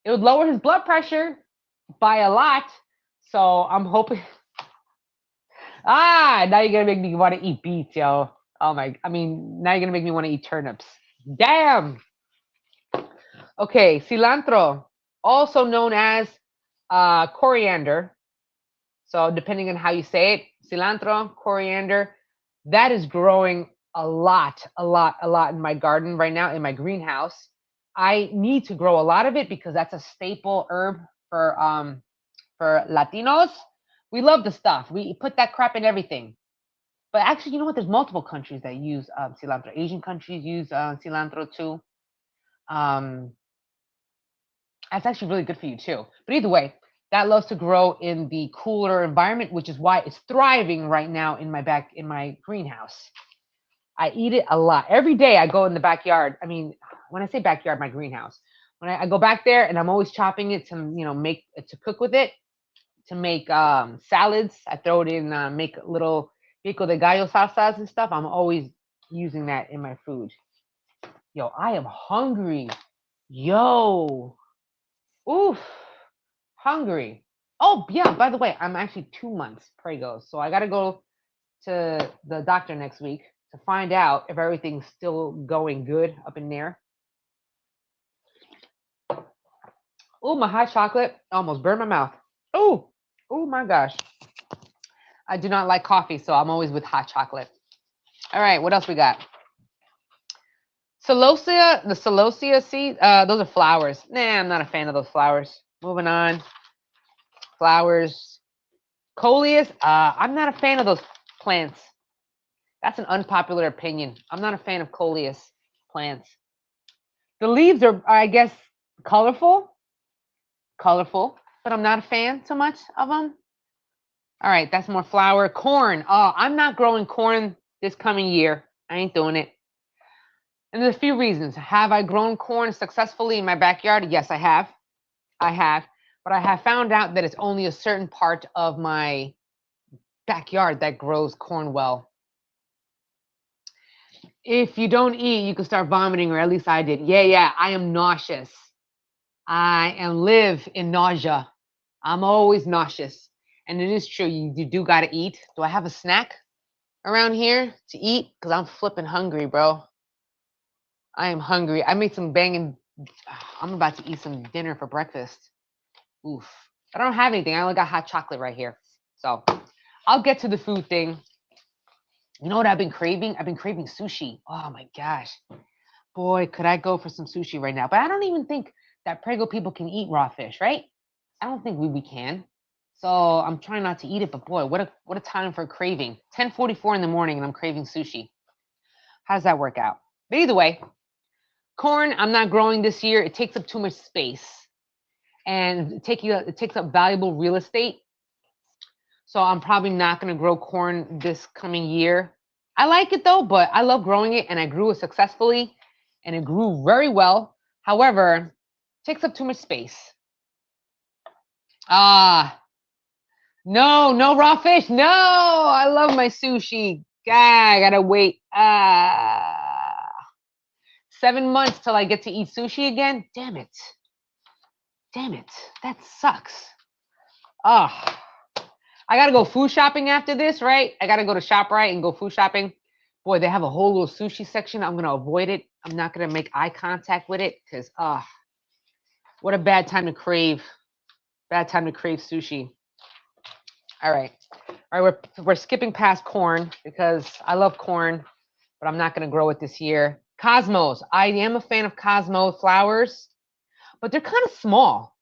It would lower his blood pressure by a lot. So I'm hoping. Now you're gonna make me want to eat beets, yo. Now you're gonna make me want to eat turnips. Damn. Okay, cilantro, also known as coriander. So depending on how you say it, cilantro, coriander, that is growing a lot in my garden right now in my greenhouse. I need to grow a lot of it because that's a staple herb for Latinos. We love the stuff. We put that crap in everything. But actually, you know what? There's multiple countries that use cilantro. Asian countries use cilantro too. Um, that's actually really good for you too. But either way, that loves to grow in the cooler environment, which is why it's thriving right now in my greenhouse. I eat it a lot. Every day I go in the backyard. I mean, when I say backyard, my greenhouse. When I go back there and I'm always chopping it to make to cook with it, to make salads. I throw it in, make little pico de gallo salsas and stuff. I'm always using that in my food. Yo, I am hungry. Yo, oof, hungry. Oh yeah, by the way, I'm actually 2 months prego, so I gotta go to the doctor next week to find out if everything's still going good up in there. Oh, my hot chocolate almost burned my mouth. Oh my gosh. I do not like coffee, so I'm always with hot chocolate. All right, what else we got? Celosia, the celosia seed, those are flowers. Nah, I'm not a fan of those flowers. Moving on. Flowers. Coleus, I'm not a fan of those plants. That's an unpopular opinion. I'm not a fan of coleus plants. The leaves are, I guess, colorful, colorful, but I'm not a fan so much of them. All right, that's more flour. Corn. Oh, I'm not growing corn this coming year. I ain't doing it. And there's a few reasons. Have I grown corn successfully in my backyard? Yes, I have. I have. But I have found out that it's only a certain part of my backyard that grows corn well. If you don't eat, you can start vomiting, or at least I did. Yeah, I am nauseous. I am live in nausea. I'm always nauseous. And it is true, you do gotta eat. Do I have a snack around here to eat? Because I'm flipping hungry, bro. I am hungry. I made some banging. I'm about to eat some dinner for breakfast. Oof. I don't have anything. I only got hot chocolate right here. So I'll get to the food thing. You know what I've been craving? I've been craving sushi. Oh my gosh. Boy, could I go for some sushi right now. But I don't even think that Prego people can eat raw fish, right? I don't think we can. So I'm trying not to eat it, but boy, what a time for a craving. 10:44 in the morning and I'm craving sushi. How does that work out? But either way, corn, I'm not growing this year. It takes up too much space and it takes up valuable real estate. So I'm probably not going to grow corn this coming year. I like it though, but I love growing it and I grew it successfully and it grew very well. However, it takes up too much space. No raw fish. No, I love my sushi. God, I gotta wait 7 months till I get to eat sushi again. Damn it. That sucks. I gotta go food shopping after this, right? I gotta go to ShopRite and go food shopping. Boy, they have a whole little sushi section. I'm gonna avoid it. I'm not gonna make eye contact with it because what a bad time to crave. Bad time to crave sushi. All right, we're skipping past corn because I love corn, but I'm not gonna grow it this year. Cosmos. I am a fan of Cosmo flowers, but they're kind of small.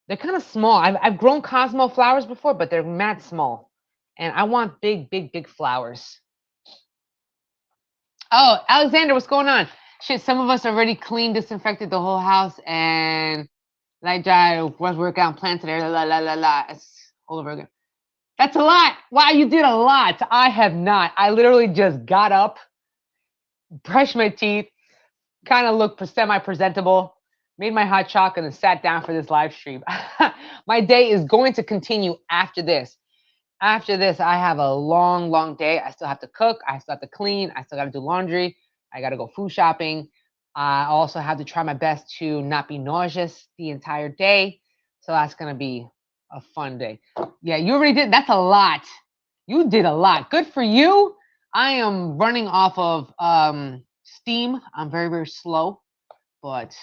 They're kind of small. I've grown Cosmo flowers before, but they're mad small. And I want big flowers. Oh, Alexander, what's going on? Shit, some of us already cleaned, disinfected the whole house, and like I was working on plants today. It's all over again. That's a lot. Wow, you did a lot. I have not. I literally just got up, brushed my teeth, kind of looked semi-presentable, made my hot chocolate, and sat down for this live stream. My day is going to continue after this. After this, I have a long day. I still have to cook. I still have to clean. I still got to do laundry. I got to go food shopping. I also have to try my best to not be nauseous the entire day. So that's going to be a fun day. Yeah, you already did. That's a lot. You did a lot. Good for you. I am running off of steam. I'm very slow, but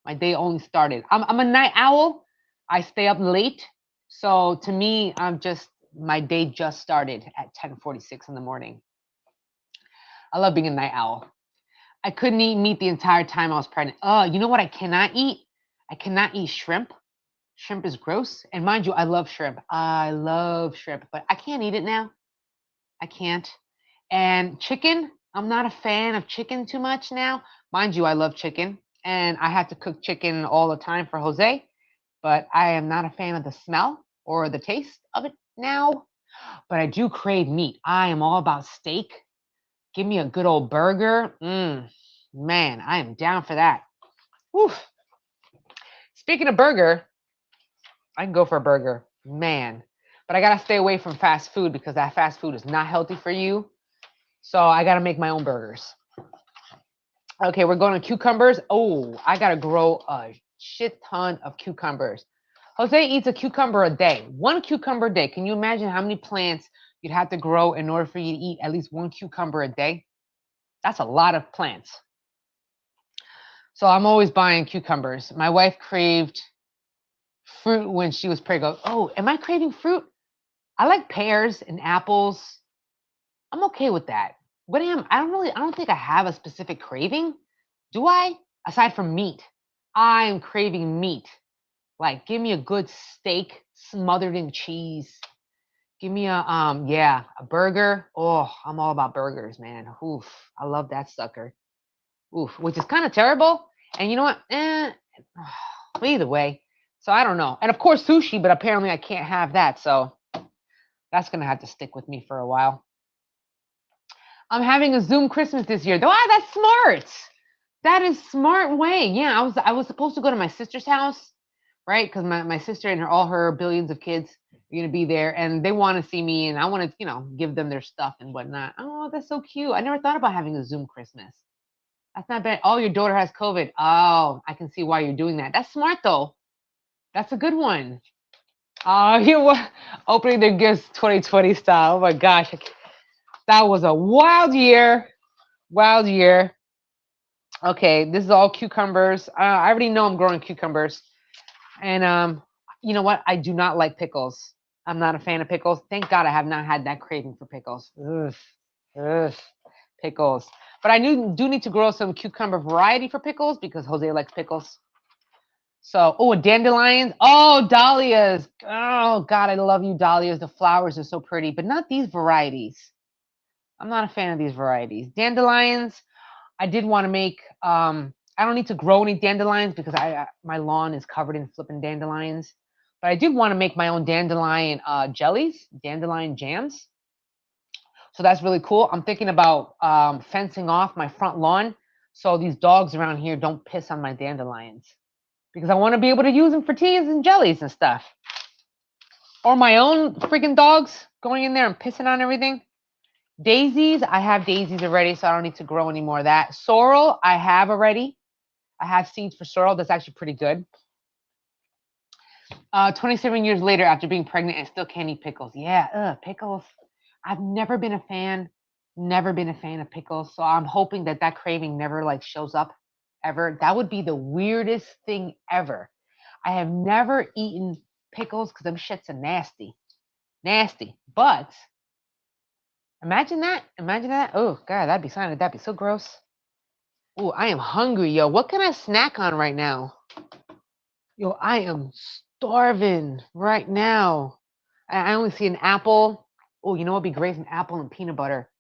my day only started. I'm a night owl. I stay up late. So to me, my day just started at 10:46 in the morning. I love being a night owl. I couldn't eat meat the entire time I was pregnant. You know what I cannot eat? I cannot eat shrimp. Shrimp is gross. And mind you, I love shrimp. But I can't eat it now. I can't. And chicken, I'm not a fan of chicken too much now. Mind you, I love chicken. And I have to cook chicken all the time for Jose. But I am not a fan of the smell or the taste of it now. But I do crave meat. I am all about steak. Give me a good old burger. Man, I am down for that. Oof. Speaking of burger, I can go for a burger. Man. But I got to stay away from fast food because that fast food is not healthy for you. So I got to make my own burgers. Okay, we're going to cucumbers. Oh, I got to grow a shit ton of cucumbers. Jose eats a cucumber a day. 1 cucumber a day. Can you imagine how many plants you'd have to grow in order for you to eat at least 1 cucumber a day? That's a lot of plants. So I'm always buying cucumbers. My wife craved fruit when she was pregnant. Oh, am I craving fruit? I like pears and apples. I'm okay with that. I don't think I have a specific craving. Do I? Aside from meat. I'm craving meat. Like, give me a good steak smothered in cheese. Give me a burger. Oh, I'm all about burgers, man. Oof, I love that sucker. Oof, which is kind of terrible. And you know what? Either way. So I don't know. And of course sushi, but apparently I can't have that. So that's gonna have to stick with me for a while. I'm having a Zoom Christmas this year. Wow, that's smart. That is smart way. Yeah, I was supposed to go to my sister's house, right? Because my sister and all her billions of kids are gonna be there, and they want to see me, and I want to give them their stuff and whatnot. Oh, that's so cute. I never thought about having a Zoom Christmas. That's not bad. Oh, your daughter has COVID. Oh, I can see why you're doing that. That's smart though. That's a good one. Oh, you were opening their gifts 2020 style. Oh my gosh, that was a wild year. Wild year. Okay, this is all cucumbers. I already know I'm growing cucumbers. And you know what? I do not like pickles. I'm not a fan of pickles. Thank God I have not had that craving for pickles. Ugh, ugh, pickles. But I do need to grow some cucumber variety for pickles because Jose likes pickles. So, oh, dandelions. Oh, dahlias. Oh, God, I love you, dahlias. The flowers are so pretty, but not these varieties. I'm not a fan of these varieties. Dandelions. I did want to make. I don't need to grow any dandelions because my lawn is covered in flipping dandelions. But I did want to make my own dandelion jellies, dandelion jams. So that's really cool. I'm thinking about fencing off my front lawn so these dogs around here don't piss on my dandelions because I want to be able to use them for teas and jellies and stuff. Or my own freaking dogs going in there and pissing on everything. Daisies, I have daisies already, so I don't need to grow any more of that. Sorrel, I have already. I have seeds for sorrel. That's actually pretty good. 27 years later, after being pregnant, I still can't eat pickles. Yeah, pickles. I've never been a fan. Never been a fan of pickles. So I'm hoping that craving never like shows up ever. That would be the weirdest thing ever. I have never eaten pickles because them shits are nasty, nasty. But imagine that. Imagine that. Oh God, that'd be so gross. Oh, I am hungry, yo. What can I snack on right now? Yo, I am starving right now. I only see an apple. Oh, you know what'd be great? An apple and peanut butter.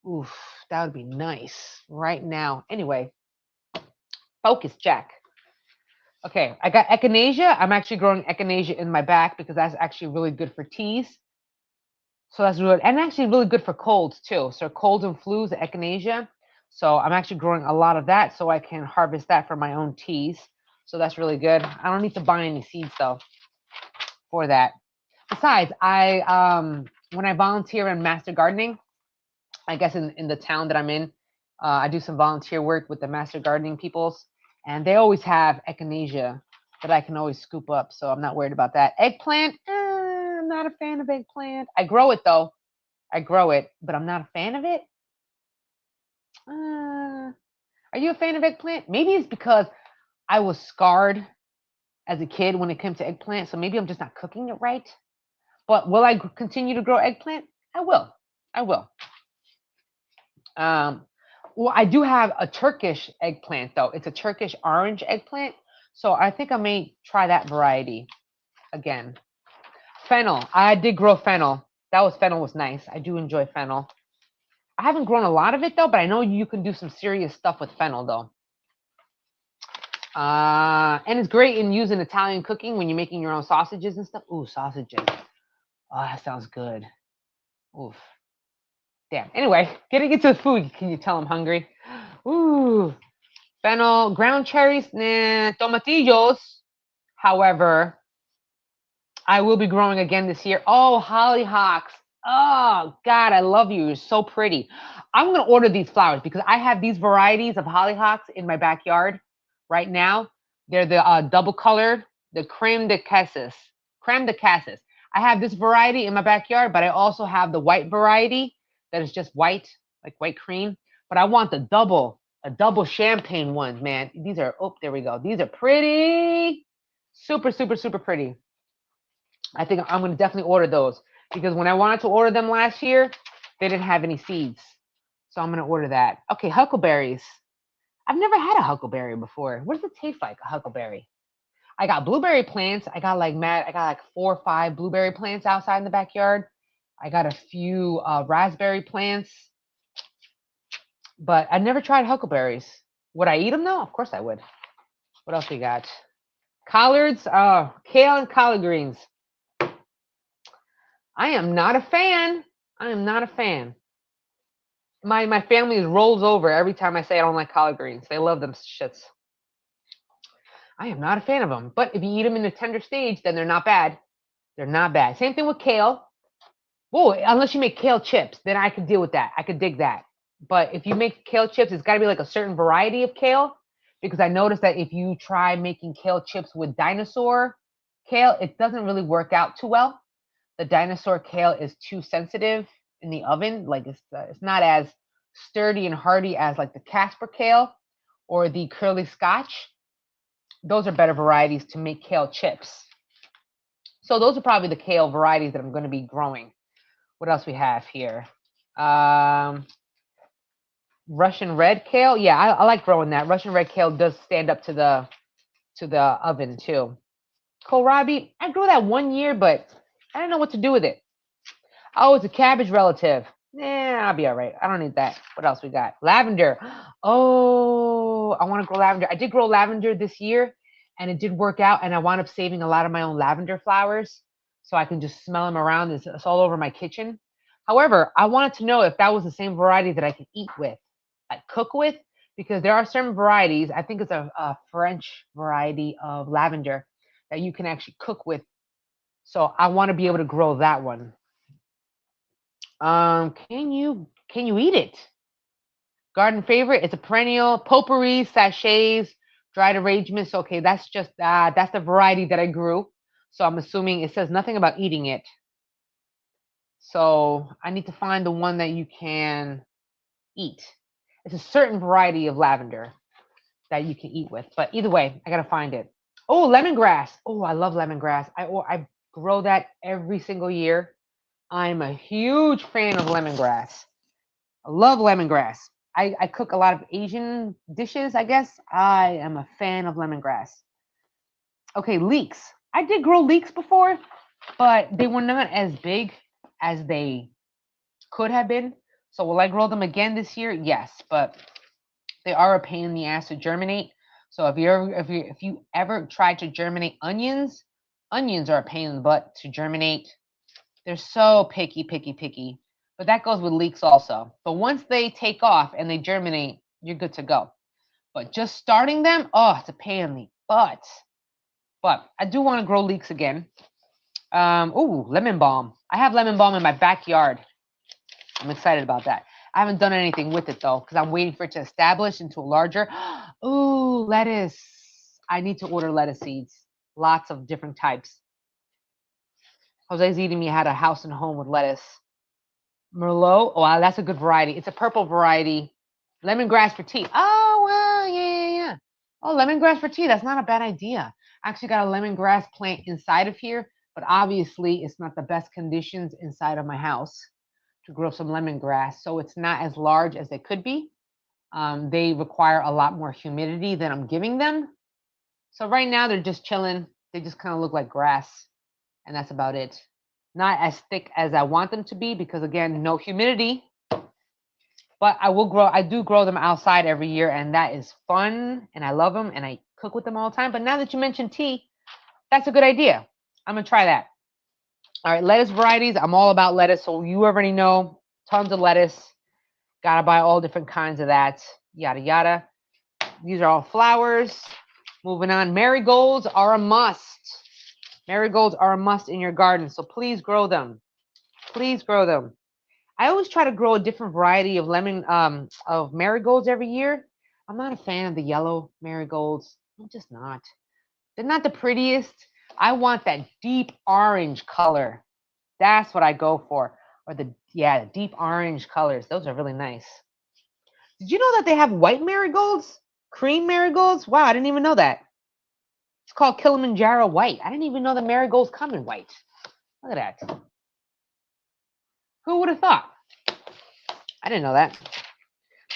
Oof, that would be nice right now. Anyway, focus, Jack. Okay, I got echinacea. I'm actually growing echinacea in my back because that's actually really good for teas. So that's really, and actually really good for colds too. So colds and flus, the echinacea. So I'm actually growing a lot of that so I can harvest that for my own teas. So that's really good. I don't need to buy any seeds though for that. Besides, I when I volunteer in master gardening, I guess in the town that I'm in, I do some volunteer work with the master gardening peoples, and they always have echinacea that I can always scoop up. So I'm not worried about that. Eggplant, I'm not a fan of eggplant. I grow it though. I grow it, but I'm not a fan of it. Are you a fan of eggplant? Maybe it's because I was scarred as a kid when it came to eggplant, so maybe I'm just not cooking it right. But will I continue to grow eggplant? I will. I will. Um, well, I do have a Turkish eggplant though. It's a Turkish orange eggplant, so I think I may try that variety again. Fennel. I did grow fennel. Fennel was nice. I do enjoy fennel. I haven't grown a lot of it though, but I know you can do some serious stuff with fennel though. And it's great in using Italian cooking when you're making your own sausages and stuff. Ooh, sausages. Oh, that sounds good. Oof. Damn. Anyway, getting into the food. Can you tell I'm hungry? Ooh. Fennel, ground cherries, nah, tomatillos. However, I will be growing again this year. Oh, hollyhocks. Oh, God, I love you. You're so pretty. I'm going to order these flowers because I have these varieties of hollyhocks in my backyard right now. They're the double colored, the creme de cassis. Creme de cassis. I have this variety in my backyard, but I also have the white variety that is just white, like white cream. But I want the a double champagne ones, man. These are, oh, there we go. These are pretty. Super, super, super pretty. I think I'm going to definitely order those because when I wanted to order them last year, they didn't have any seeds. So I'm going to order that. Okay, huckleberries. I've never had a huckleberry before. What does it taste like, a huckleberry? I got blueberry plants. I got like 4 or 5 blueberry plants outside in the backyard. I got a few raspberry plants, but I never tried huckleberries. Would I eat them though? Of course I would. What else we got? Collards, kale and collard greens. I am not a fan. I am not a fan. My family rolls over every time I say I don't like collard greens. They love them shits. I am not a fan of them. But if you eat them in the tender stage, then they're not bad. They're not bad. Same thing with kale. Oh, unless you make kale chips, then I could deal with that. I could dig that. But if you make kale chips, it's got to be like a certain variety of kale. Because I noticed that if you try making kale chips with dinosaur kale, it doesn't really work out too well. The dinosaur kale is too sensitive in the oven. Like it's not as sturdy and hardy as like the Casper kale or the curly Scotch. Those are better varieties to make kale chips. So those are probably the kale varieties that I'm going to be growing. What else we have here? Russian red kale. Yeah, I like growing that. Russian red kale does stand up to the oven too. Kohlrabi, I grew that 1 year, but I don't know what to do with it. Oh, it's a cabbage relative. I'll be all right. I don't need that. What else we got? Lavender. Oh, I want to grow lavender. I did grow lavender this year, and it did work out, and I wound up saving a lot of my own lavender flowers, so I can just smell them around. It's all over my kitchen. However, I wanted to know if that was the same variety that I could eat with, like cook with, because there are certain varieties. I think it's a French variety of lavender that you can actually cook with. So I want to be able to grow that one. Can you eat it? Garden favorite. It's a perennial. Potpourri, sachets, dried arrangements. Okay, that's just that's the variety that I grew. So I'm assuming it says nothing about eating it. So I need to find the one that you can eat. It's a certain variety of lavender that you can eat with. But either way, I gotta find it. Oh, lemongrass. Oh, I love lemongrass. I grow that every single year. I'm a huge fan of lemongrass. I love lemongrass. I cook a lot of Asian dishes, I guess. I am a fan of lemongrass. Okay, leeks. I did grow leeks before, but they were not as big as they could have been. So will I grow them again this year? Yes, but they are a pain in the ass to germinate. So if you ever tried to germinate onions, onions are a pain in the butt to germinate. They're so picky, picky, picky. But that goes with leeks also. But once they take off and they germinate, you're good to go. But just starting them, oh, it's a pain in the butt. But I do want to grow leeks again. Oh, lemon balm. I have lemon balm in my backyard. I'm excited about that. I haven't done anything with it though, because I'm waiting for it to establish into a larger. Ooh, lettuce. I need to order lettuce seeds. Lots of different types. Jose's eating me had a house and home with lettuce. Merlot. Oh, wow, that's a good variety. It's a purple variety. Lemongrass for tea. Oh, wow. Yeah. Oh, lemongrass for tea. That's not a bad idea. I actually got a lemongrass plant inside of here, but obviously it's not the best conditions inside of my house to grow some lemongrass. So it's not as large as they could be. They require a lot more humidity than I'm giving them. So right now they're just chilling. They just kind of look like grass, and that's about it. Not as thick as I want them to be because again, no humidity. But I do grow them outside every year, and that is fun, and I love them, and I cook with them all the time. But now that you mentioned tea, that's a good idea. I'm gonna try that. All right, lettuce varieties. I'm all about lettuce, so you already know, tons of lettuce. Gotta buy all different kinds of that. Yada yada. These are all flowers. Moving on, marigolds are a must. Marigolds are a must in your garden, so please grow them. Please grow them. I always try to grow a different variety of of marigolds every year. I'm not a fan of the yellow marigolds. I'm just not. They're not the prettiest. I want that deep orange color. That's what I go for. Or the deep orange colors. Those are really nice. Did you know that they have white marigolds? Cream marigolds? Wow, I didn't even know that. It's called Kilimanjaro white. I didn't even know the marigolds come in white. Look at that. Who would have thought? I didn't know that.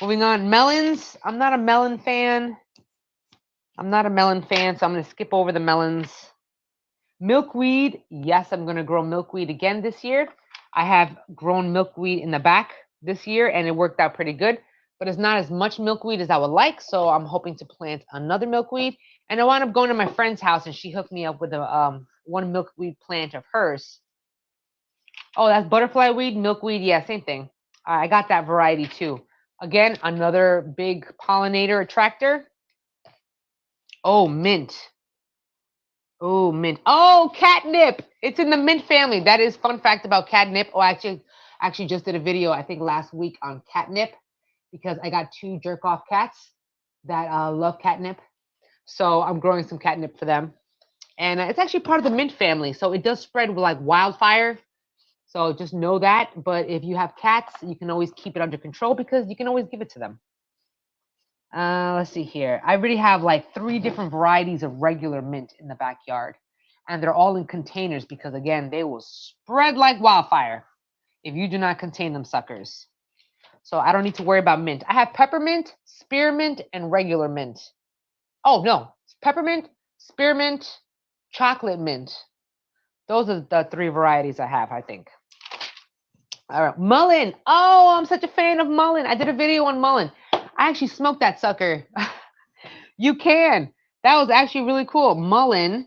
Moving on, melons. I'm not a melon fan. So I'm going to skip over the melons. Milkweed. Yes, I'm going to grow milkweed again this year. I have grown milkweed in the back this year, and it worked out pretty good. But it's not as much milkweed as I would like, so I'm hoping to plant another milkweed. And I wound up going to my friend's house, and she hooked me up with a one milkweed plant of hers. Oh, that's butterfly weed, milkweed. Yeah, same thing. I got that variety too. Again, another big pollinator attractor. Oh, mint. Oh, mint. Oh, catnip. It's in the mint family. That is fun fact about catnip. Oh, actually just did a video, I think last week on catnip because I got 2 jerk off cats that love catnip. So I'm growing some catnip for them. And it's actually part of the mint family. So it does spread with like wildfire. So just know that. But if you have cats, you can always keep it under control because you can always give it to them. Let's see here. I already have like 3 different varieties of regular mint in the backyard. And they're all in containers because, again, they will spread like wildfire if you do not contain them suckers. So I don't need to worry about mint. I have peppermint, spearmint, and regular mint. Oh, no. Peppermint, spearmint, chocolate mint. Those are the 3 varieties I have, I think. All right. Mullein. Oh, I'm such a fan of mullein. I did a video on mullein. I actually smoked that sucker. You can. That was actually really cool. Mullein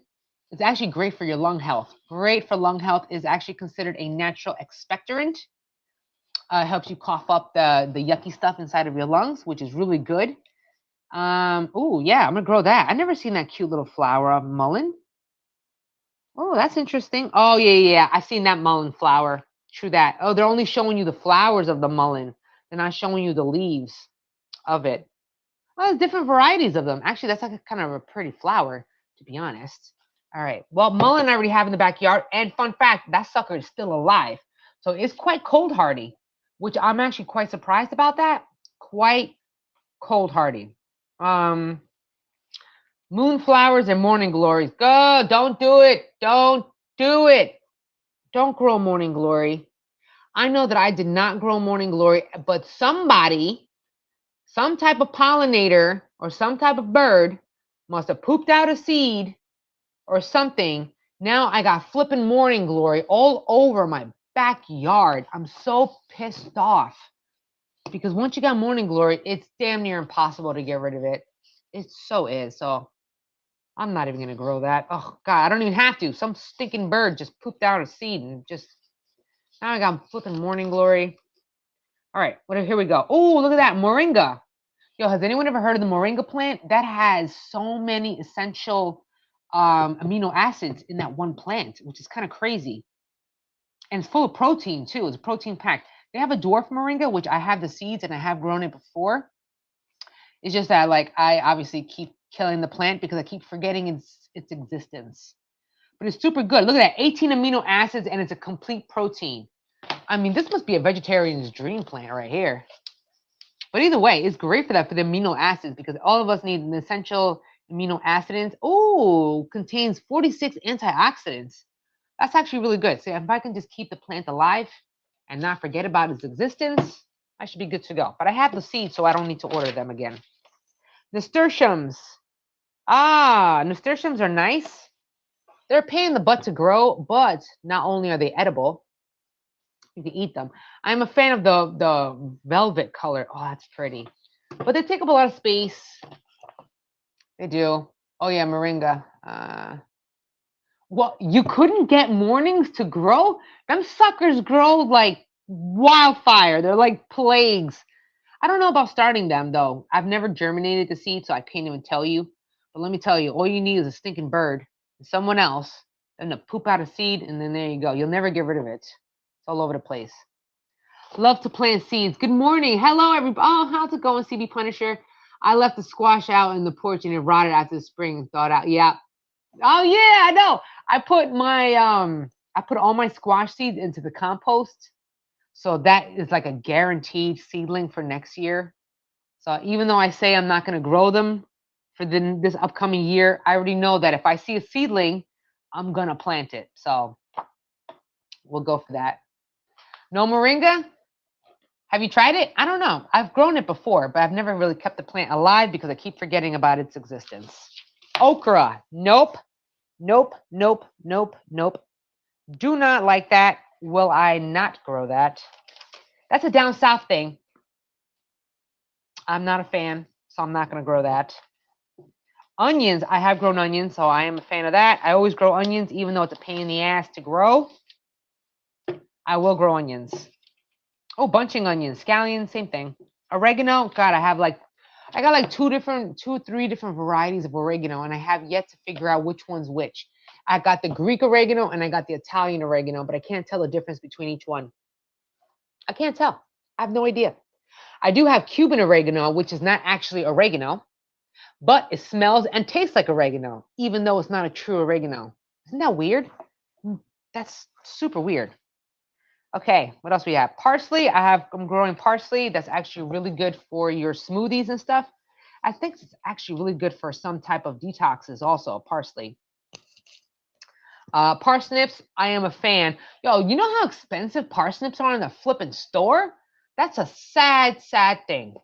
is actually great for your lung health. Great for lung health. Is actually considered a natural expectorant. Helps you cough up the yucky stuff inside of your lungs, which is really good. Oh, yeah, I'm going to grow that. I've never seen that cute little flower of mullein. Oh, that's interesting. Oh, yeah. I've seen that mullein flower. True that. Oh, they're only showing you the flowers of the mullein. They're not showing you the leaves of it. Oh, there's different varieties of them. Actually, that's like a kind of a pretty flower, to be honest. All right. Well, mullein I already have in the backyard. And fun fact, that sucker is still alive. So it's quite cold hardy, which I'm actually quite surprised about that. Quite cold hardy. Moonflowers and morning glories. Go. Don't do it. Don't do it. Don't grow morning glory. I know that I did not grow morning glory, but somebody, some type of pollinator or some type of bird must have pooped out a seed or something. Now I got flipping morning glory all over my backyard. I'm so pissed off because once you got morning glory, it's damn near impossible to get rid of it. It so is. So I'm not even going to grow that. Oh, God, I don't even have to. Some stinking bird just pooped out a seed and just, now I got flipping morning glory. All right, here we go. Oh, look at that, moringa. Yo, has anyone ever heard of the moringa plant? That has so many essential amino acids in that one plant, which is kind of crazy. And it's full of protein, too. It's protein packed. They have a dwarf moringa, which I have the seeds and I have grown it before. It's just that, like, I obviously keep killing the plant because I keep forgetting its existence. But it's super good. Look at that, 18 amino acids, and it's a complete protein. I mean, this must be a vegetarian's dream plant right here. But either way, it's great for that, for the amino acids, because all of us need an essential amino acids. Oh, contains 46 antioxidants. That's actually really good. So if I can just keep the plant alive and not forget about its existence, I should be good to go. But I have the seeds, so I don't need to order them again. Nasturtiums. Nasturtiums are nice. They're a pain in the butt to grow, but not only are they edible, you can eat them. I'm a fan of the velvet color. Oh, that's pretty. But they take up a lot of space. They do. Oh, yeah, moringa. Well, you couldn't get mornings to grow? Them suckers grow like wildfire. They're like plagues. I don't know about starting them, though. I've never germinated the seed, so I can't even tell you. But let me tell you, all you need is a stinking bird and someone else, and to poop out a seed, and then there you go. You'll never get rid of it. It's all over the place. Love to plant seeds. Good morning. Hello, everybody. Oh, how's it going, CB Punisher? I left the squash out in the porch, and it rotted after the spring and thawed out. Yeah. Oh, yeah, I know. I put all my squash seeds into the compost. So that is like a guaranteed seedling for next year. So even though I say I'm not going to grow them for this upcoming year, I already know that if I see a seedling, I'm going to plant it. So we'll go for that. No moringa? Have you tried it? I don't know. I've grown it before, but I've never really kept the plant alive because I keep forgetting about its existence. Okra. Nope. Nope. Nope. Nope. Nope. Do not like that will I not grow that? That's a down south thing. I'm not a fan, so I'm not going to grow that. Onions, I have grown onions, so I am a fan of that. I always grow onions, even though it's a pain in the ass to grow. I will grow onions. Oh, bunching onions, scallions, same thing. Oregano, God, I got like two, 3 different varieties of oregano, and I have yet to figure out which one's which. I got the Greek oregano and I got the Italian oregano, but I can't tell the difference between each one. I can't tell. I have no idea. I do have Cuban oregano, which is not actually oregano, but it smells and tastes like oregano, even though it's not a true oregano. Isn't that weird? That's super weird. Okay, what else we have? Parsley. I'm growing parsley. That's actually really good for your smoothies and stuff. I think it's actually really good for some type of detoxes also, parsley. Parsnips, I am a fan. Yo, you know how expensive parsnips are in the flipping store? That's a sad, sad thing.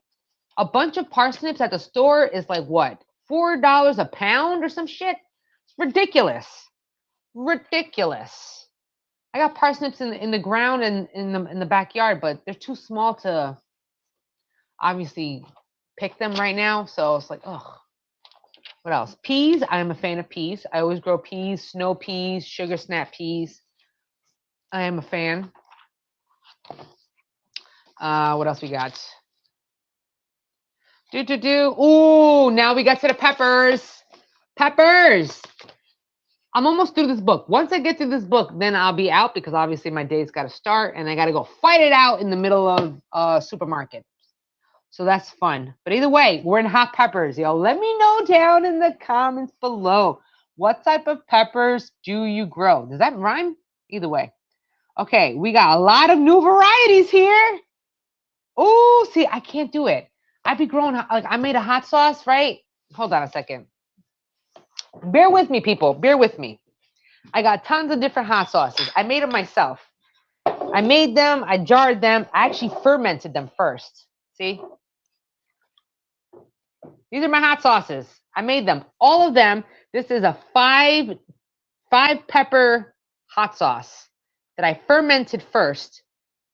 A bunch of parsnips at the store is like what? $4 a pound or some shit? It's ridiculous. Ridiculous. I got parsnips in the ground and in the backyard, but they're too small to obviously pick them right now. So it's like, ugh. What else? Peas. I'm a fan of peas. I always grow peas, snow peas, sugar snap peas. I am a fan. What else we got? Ooh, now we got to the peppers. Peppers. I'm almost through this book. Once I get through this book, then I'll be out because obviously my day's got to start and I got to go fight it out in the middle of a supermarket. So that's fun. But either way, we're in hot peppers, yo. Let me know down in the comments below. What type of peppers do you grow? Does that rhyme? Either way. Okay, we got a lot of new varieties here. Oh, see, I can't do it. I'd be growing, like I made a hot sauce, right? Hold on a second. Bear with me, people. Bear with me. I got tons of different hot sauces. I made them myself. I made them. I jarred them. I actually fermented them first. See? These are my hot sauces. I made them. All of them. This is a five pepper hot sauce that I fermented first,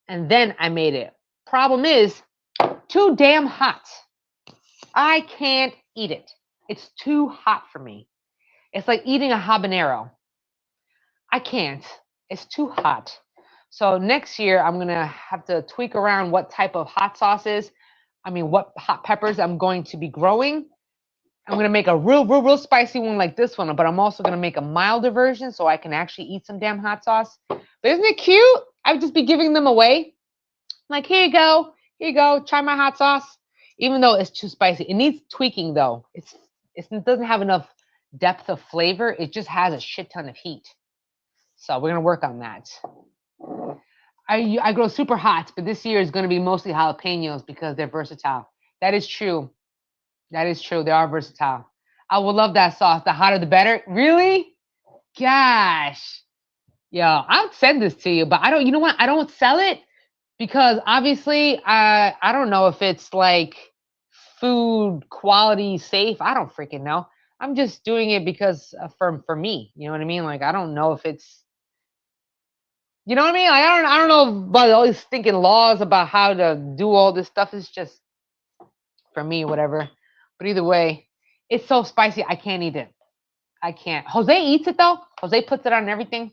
and then I made it. Problem is, too damn hot. I can't eat it. It's too hot for me. It's like eating a habanero. I can't. It's too hot. So next year, I'm going to have to tweak around what type of hot sauces, what hot peppers I'm going to be growing. I'm going to make a real spicy one like this one, but I'm also going to make a milder version so I can actually eat some damn hot sauce. But isn't it cute? I would just be giving them away. Like, here you go. Here you go. Try my hot sauce. Even though it's too spicy. It needs tweaking, though. It doesn't have enough depth of flavor. It just has a shit ton of heat. So we're going to work on that. I grow super hot, but this year is going to be mostly jalapenos because they're versatile. That is true. That is true. They are versatile. I would love that sauce. The hotter, the better. Really? Gosh. Yo, I'll send this to you, but I don't, you know what? I don't sell it because obviously I don't know if it's like food quality safe. I don't freaking know. I'm just doing it because for me, you know what I mean? Like, I don't know if it's, you know what I mean? Like, I don't know about all these thinking laws about how to do all this stuff. It's just for me, whatever. But either way, it's so spicy. I can't eat it. I can't. Jose eats it though. Jose puts it on everything.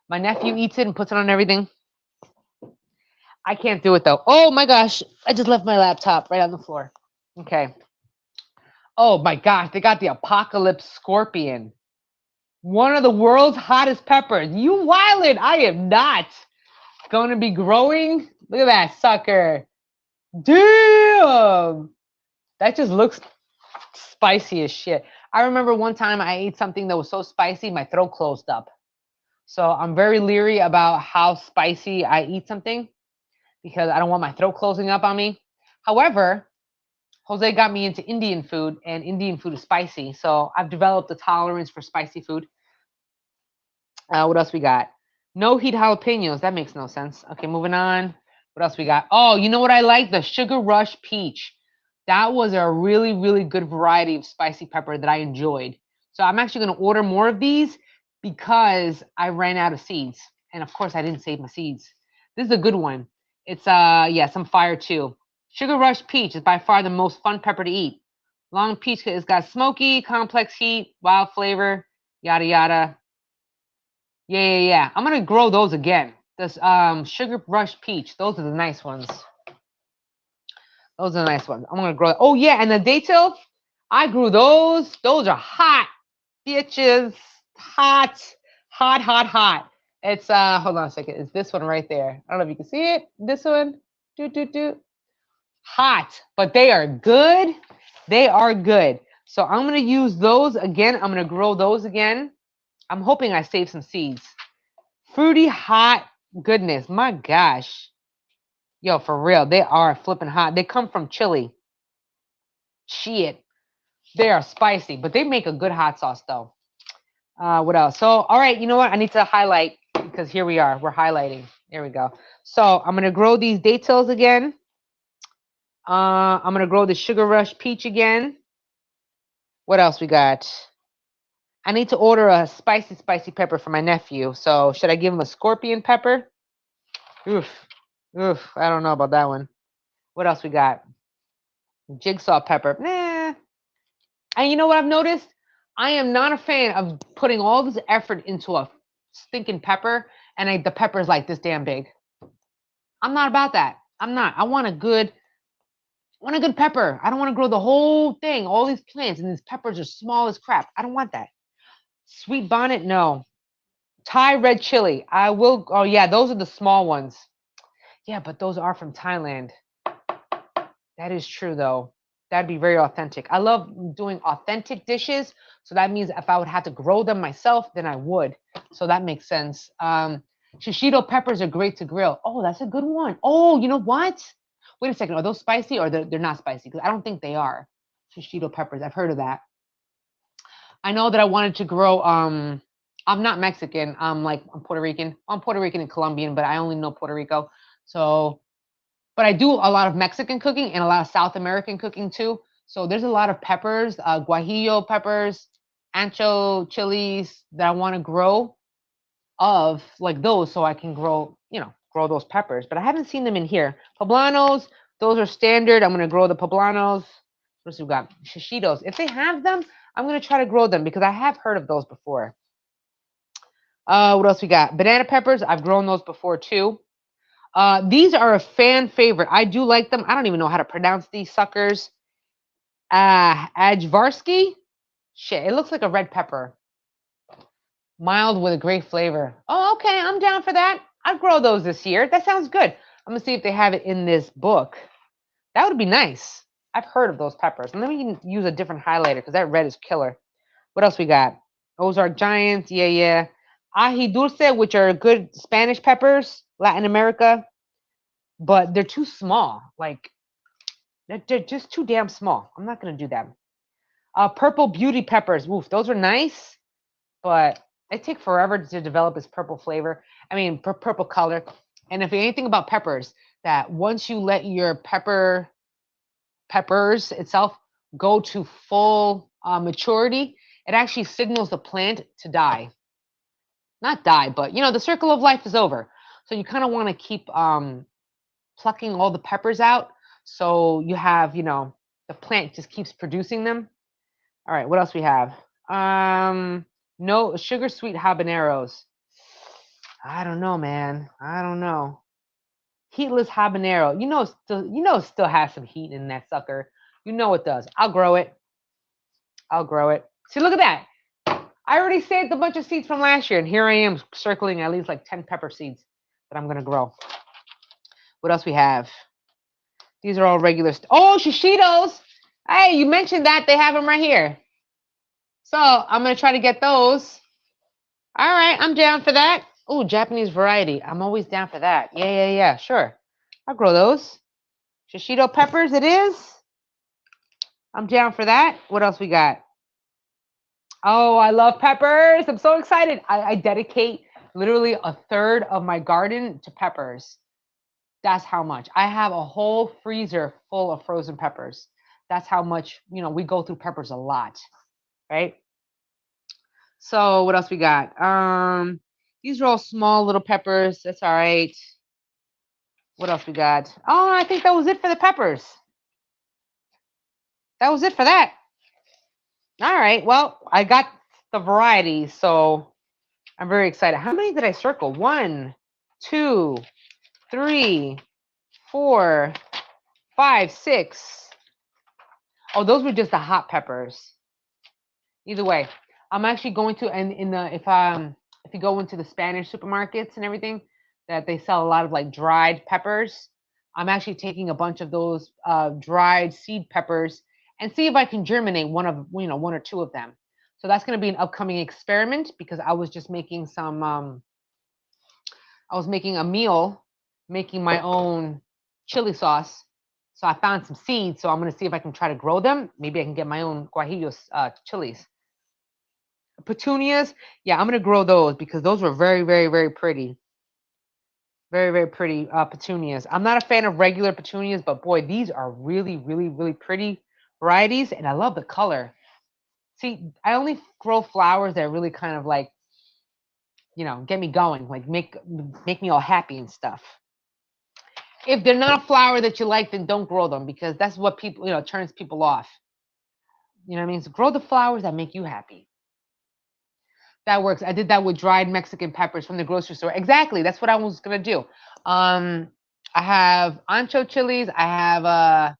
My nephew eats it and puts it on everything. I can't do it though. Oh my gosh. I just left my laptop right on the floor. Okay. Oh my gosh. They got the Apocalypse Scorpion. One of the world's hottest peppers. You wildin'. I am not going to be growing. Look at that sucker. Damn. That just looks spicy as shit. I remember one time I ate something that was so spicy, my throat closed up. So I'm very leery about how spicy I eat something because I don't want my throat closing up on me. However, Jose got me into Indian food, and Indian food is spicy. So I've developed a tolerance for spicy food. What else we got? No heat jalapenos. That makes no sense. Okay, moving on. What else we got? Oh, you know what I like? The Sugar Rush Peach. That was a really, really good variety of spicy pepper that I enjoyed. So I'm actually going to order more of these because I ran out of seeds. And of course, I didn't save my seeds. This is a good one. It's yeah, some fire too. Sugar Rush Peach is by far the most fun pepper to eat. Long peach, it's got smoky, complex heat, wild flavor, yada yada. Yeah. I'm gonna grow those again. This Sugar Rush Peach. Those are the nice ones. Those are the nice ones. I'm gonna grow. Oh yeah, and the datil, I grew those. Those are hot, bitches. Hot, hot. It's hold on a second. It's this one right there. I don't know if you can see it. This one. Do. Hot, but they are good. They are good. So I'm gonna use those again. I'm gonna grow those again. I'm hoping I save some seeds. Fruity, hot goodness. My gosh. Yo, for real, they are flipping hot. They come from Chile. Shit. They are spicy, but they make a good hot sauce though. What else? So, all right, you know what? I need to highlight because here we are. We're highlighting. There we go. So I'm gonna grow these datils again. I'm gonna grow the Sugar Rush Peach again. What else we got? I need to order a spicy pepper for my nephew. So should I give him a scorpion pepper? Oof. I don't know about that one. What else we got? Jigsaw pepper. Nah. And you know what I've noticed? I am not a fan of putting all this effort into a stinking pepper and the pepper is like this damn big. I'm not about that. I'm not. I want a good pepper. I don't want to grow the whole thing, all these plants, and these peppers are small as crap. I don't want that. Sweet bonnet, no. Thai red chili. I will. Oh yeah, those are the small ones. Yeah, but those are from Thailand. That is true though. That'd be very authentic. I love doing authentic dishes. So that means if I would have to grow them myself, then I would. So that makes sense. Shishito peppers are great to grill. Oh, that's a good one. Oh, you know what? Wait a second. Are those spicy or they're not spicy? Because I don't think they are. Shishito peppers. I've heard of that. I know that I wanted to grow. I'm not Mexican. I'm Puerto Rican. I'm Puerto Rican and Colombian, but I only know Puerto Rico. So but I do a lot of Mexican cooking and a lot of South American cooking too. So there's a lot of peppers, guajillo peppers, ancho chilies that I want to grow of like those so I can grow those peppers. But I haven't seen them in here. Poblanos, those are standard. I'm going to grow the poblanos. What else we got? Shishitos. If they have them, I'm going to try to grow them because I have heard of those before. What else we got? Banana peppers. I've grown those before too. These are a fan favorite. I do like them. I don't even know how to pronounce these suckers. Ajvarsky? Shit, it looks like a red pepper. Mild with a great flavor. Oh, okay, I'm down for that. I'll grow those this year. That sounds good. I'm gonna see if they have it in this book. That would be nice. I've heard of those peppers. And then we can use a different highlighter because that red is killer. What else we got? Ozark Giants. Yeah. Ají dulce, which are good Spanish peppers, Latin America. But they're too small. Like, they're just too damn small. I'm not going to do them. Purple beauty peppers. Oof, those are nice, but they take forever to develop this purple flavor. I mean, purple color. And if anything about peppers, that once you let your peppers itself go to full maturity, it actually signals the plant to die. Not die, but the circle of life is over. So you kind of want to keep plucking all the peppers out. So you have, the plant just keeps producing them. All right, what else we have? No sugar sweet habaneros. I don't know, man. I don't know. Heatless habanero. It still has some heat in that sucker. You know it does. I'll grow it. See, look at that. I already saved a bunch of seeds from last year, and here I am circling at least like 10 pepper seeds that I'm gonna grow. What else we have? These are all regular. Oh, shishitos. Hey, you mentioned that. They have them right here. So I'm going to try to get those. All right. I'm down for that. Oh, Japanese variety. I'm always down for that. Yeah. Sure. I'll grow those. Shishito peppers it is. I'm down for that. What else we got? Oh, I love peppers. I'm so excited. I dedicate literally a third of my garden to peppers. That's how much. I have a whole freezer full of frozen peppers. That's how much, we go through peppers a lot, right? So what else we got? These are all small little peppers. That's all right. What else we got? Oh, I think that was it for the peppers. That was it for that. All right. Well, I got the variety, so I'm very excited. How many did I circle? 1, 2, 3, 4, 5, 6. Oh, those were just the hot peppers. Either way, I'm actually going to, and in the if you go into the Spanish supermarkets and everything, that they sell a lot of like dried peppers. I'm actually taking a bunch of those dried seed peppers and see if I can germinate one or two of them. So that's going to be an upcoming experiment because I was just making some I was making a meal, making my own chili sauce. So I found some seeds. So I'm going to see if I can try to grow them. Maybe I can get my own guajillo chilies. Petunias, yeah, I'm going to grow those because those were very, very, very pretty. Very, very pretty petunias. I'm not a fan of regular petunias, but boy, these are really, really, really pretty varieties. And I love the color. See, I only grow flowers that really kind of like, get me going, like make me all happy and stuff. If they're not a flower that you like, then don't grow them because that's what people, turns people off. You know what I mean? So grow the flowers that make you happy. That works. I did that with dried Mexican peppers from the grocery store. Exactly. That's what I was gonna do. I have ancho chilies. I have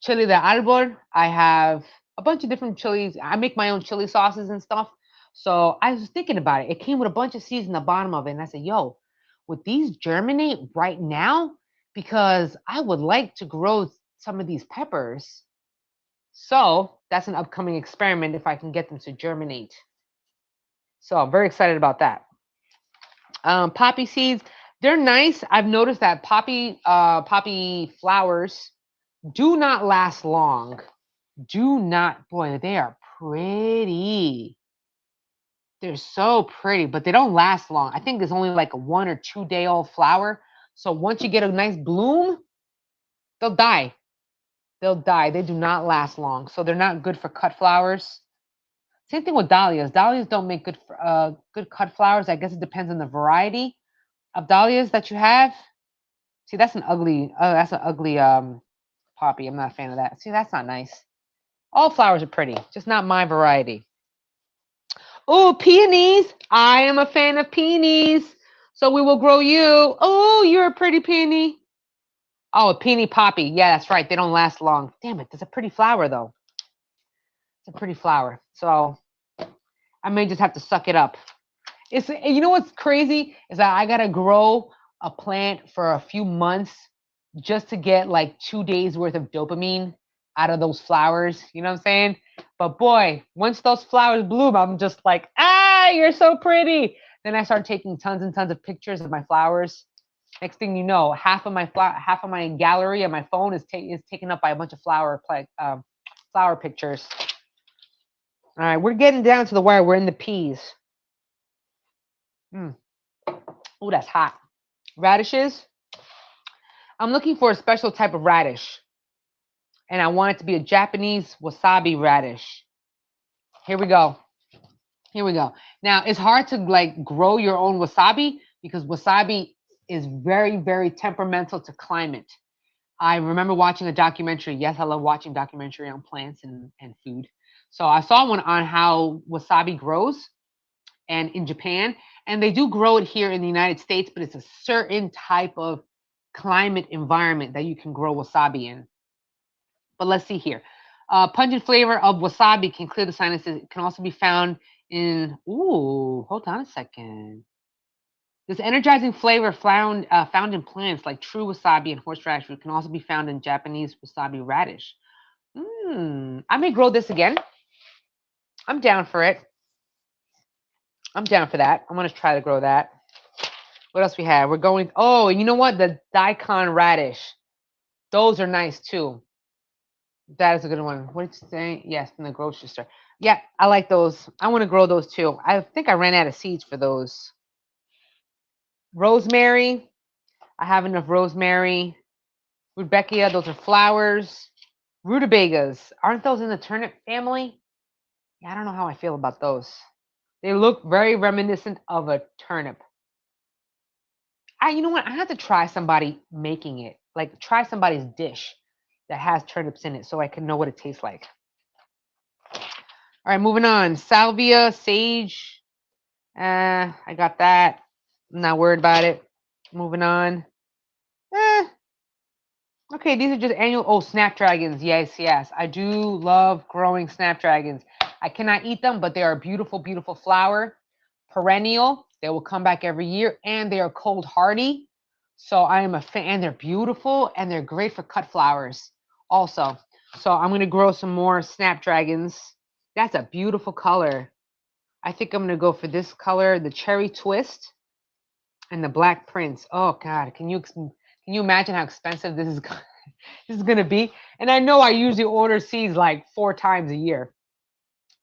chili de árbol. I have a bunch of different chilies. I make my own chili sauces and stuff. So I was thinking about it. It came with a bunch of seeds in the bottom of it, and I said, "Yo, would these germinate right now? Because I would like to grow some of these peppers." So that's an upcoming experiment if I can get them to germinate. So I'm very excited about that. Poppy seeds, they're nice. I've noticed that poppy flowers do not last long. Do not, boy, they are pretty. They're so pretty, but they don't last long. I think there's only like a 1 or 2 day old flower. So once you get a nice bloom, they'll die. They'll die. They do not last long. So they're not good for cut flowers. Same thing with dahlias. Dahlias don't make good cut flowers. I guess it depends on the variety of dahlias that you have. See, that's an ugly. Oh, that's an ugly poppy. I'm not a fan of that. See, that's not nice. All flowers are pretty, just not my variety. Oh, peonies. I am a fan of peonies. So we will grow you. Oh, you're a pretty peony. Oh, a peony poppy. Yeah, that's right. They don't last long. Damn it. That's a pretty flower, though. It's a pretty flower. So I may just have to suck it up. You know what's crazy is that I gotta grow a plant for a few months just to get like 2 days worth of dopamine out of those flowers. You know what I'm saying? But boy, once those flowers bloom, I'm just like, you're so pretty. Then I start taking tons and tons of pictures of my flowers. Next thing you know, half of my gallery on my phone is taken up by a bunch of flower pictures. All right, we're getting down to the wire. We're in the peas. Oh, that's hot. Radishes. I'm looking for a special type of radish. And I want it to be a Japanese wasabi radish. Here we go. Here we go. Now, it's hard to like grow your own wasabi because wasabi is very, very temperamental to climate. I remember watching a documentary. Yes, I love watching documentary on plants and food. So I saw one on how wasabi grows and in Japan. And they do grow it here in the United States, but it's a certain type of climate environment that you can grow wasabi in. But let's see here. Pungent flavor of wasabi can clear the sinuses. It can also be found in, hold on a second. This energizing flavor found in plants like true wasabi and horseradish root can also be found in Japanese wasabi radish. I may grow this again. I'm down for it. I'm down for that. I'm going to try to grow that. What else we have? We're going, you know what? The daikon radish. Those are nice too. That is a good one. What did you say? Yes, from the grocery store. Yeah, I like those. I want to grow those too. I think I ran out of seeds for those. Rosemary. I have enough rosemary. Rudbeckia, those are flowers. Rutabagas. Aren't those in the turnip family? Yeah, I don't know how I feel about those. They look very reminiscent of a turnip. You know what? I have to try somebody making it. Like try somebody's dish that has turnips in it so I can know what it tastes like. All right, moving on. Salvia, sage. I got that. I'm not worried about it. Moving on. Eh, okay, these are just annual. Oh, snapdragons. Yes, yes. I do love growing snapdragons. I cannot eat them, but they are a beautiful, beautiful flower. Perennial. They will come back every year, and they are cold hardy. So I am a fan. They're beautiful, and they're great for cut flowers also. So I'm going to grow some more snapdragons. That's a beautiful color. I think I'm going to go for this color, the cherry twist and the black prince. Oh God, can you imagine how expensive this is this is going to be? And I know I usually order seeds like 4 times a year.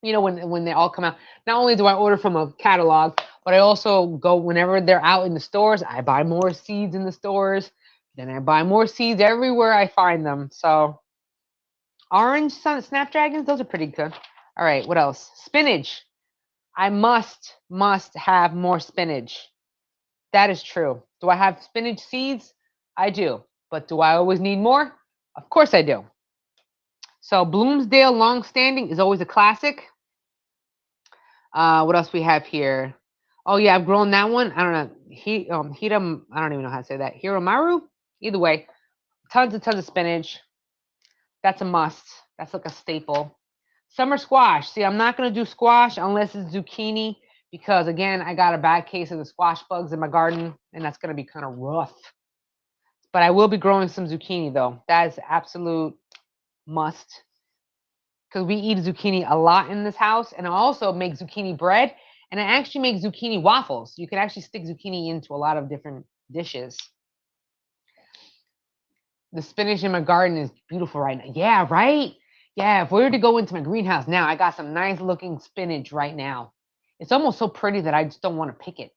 You know, when they all come out. Not only do I order from a catalog, but I also go whenever they're out in the stores. I buy more seeds in the stores. Then I buy more seeds everywhere I find them. So orange snapdragons, those are pretty good. All right, what else? Spinach. I must have more spinach. That is true. Do I have spinach seeds? I do. But do I always need more? Of course I do. So Bloomsdale Longstanding is always a classic. What else we have here? Oh yeah, I've grown that one. I don't know. Hiram, I don't even know how to say that. Hiromaru? Either way, tons and tons of spinach. That's a must. That's like a staple. Summer squash. See, I'm not going to do squash unless it's zucchini because, again, I got a bad case of the squash bugs in my garden, and that's going to be kind of rough. But I will be growing some zucchini, though. That is absolute must because we eat zucchini a lot in this house, and I also make zucchini bread, and I actually make zucchini waffles. You can actually stick zucchini into a lot of different dishes. The spinach in my garden is beautiful right now. Yeah, right? Yeah, if we were to go into my greenhouse now, I got some nice looking spinach right now. It's almost so pretty that I just don't want to pick it.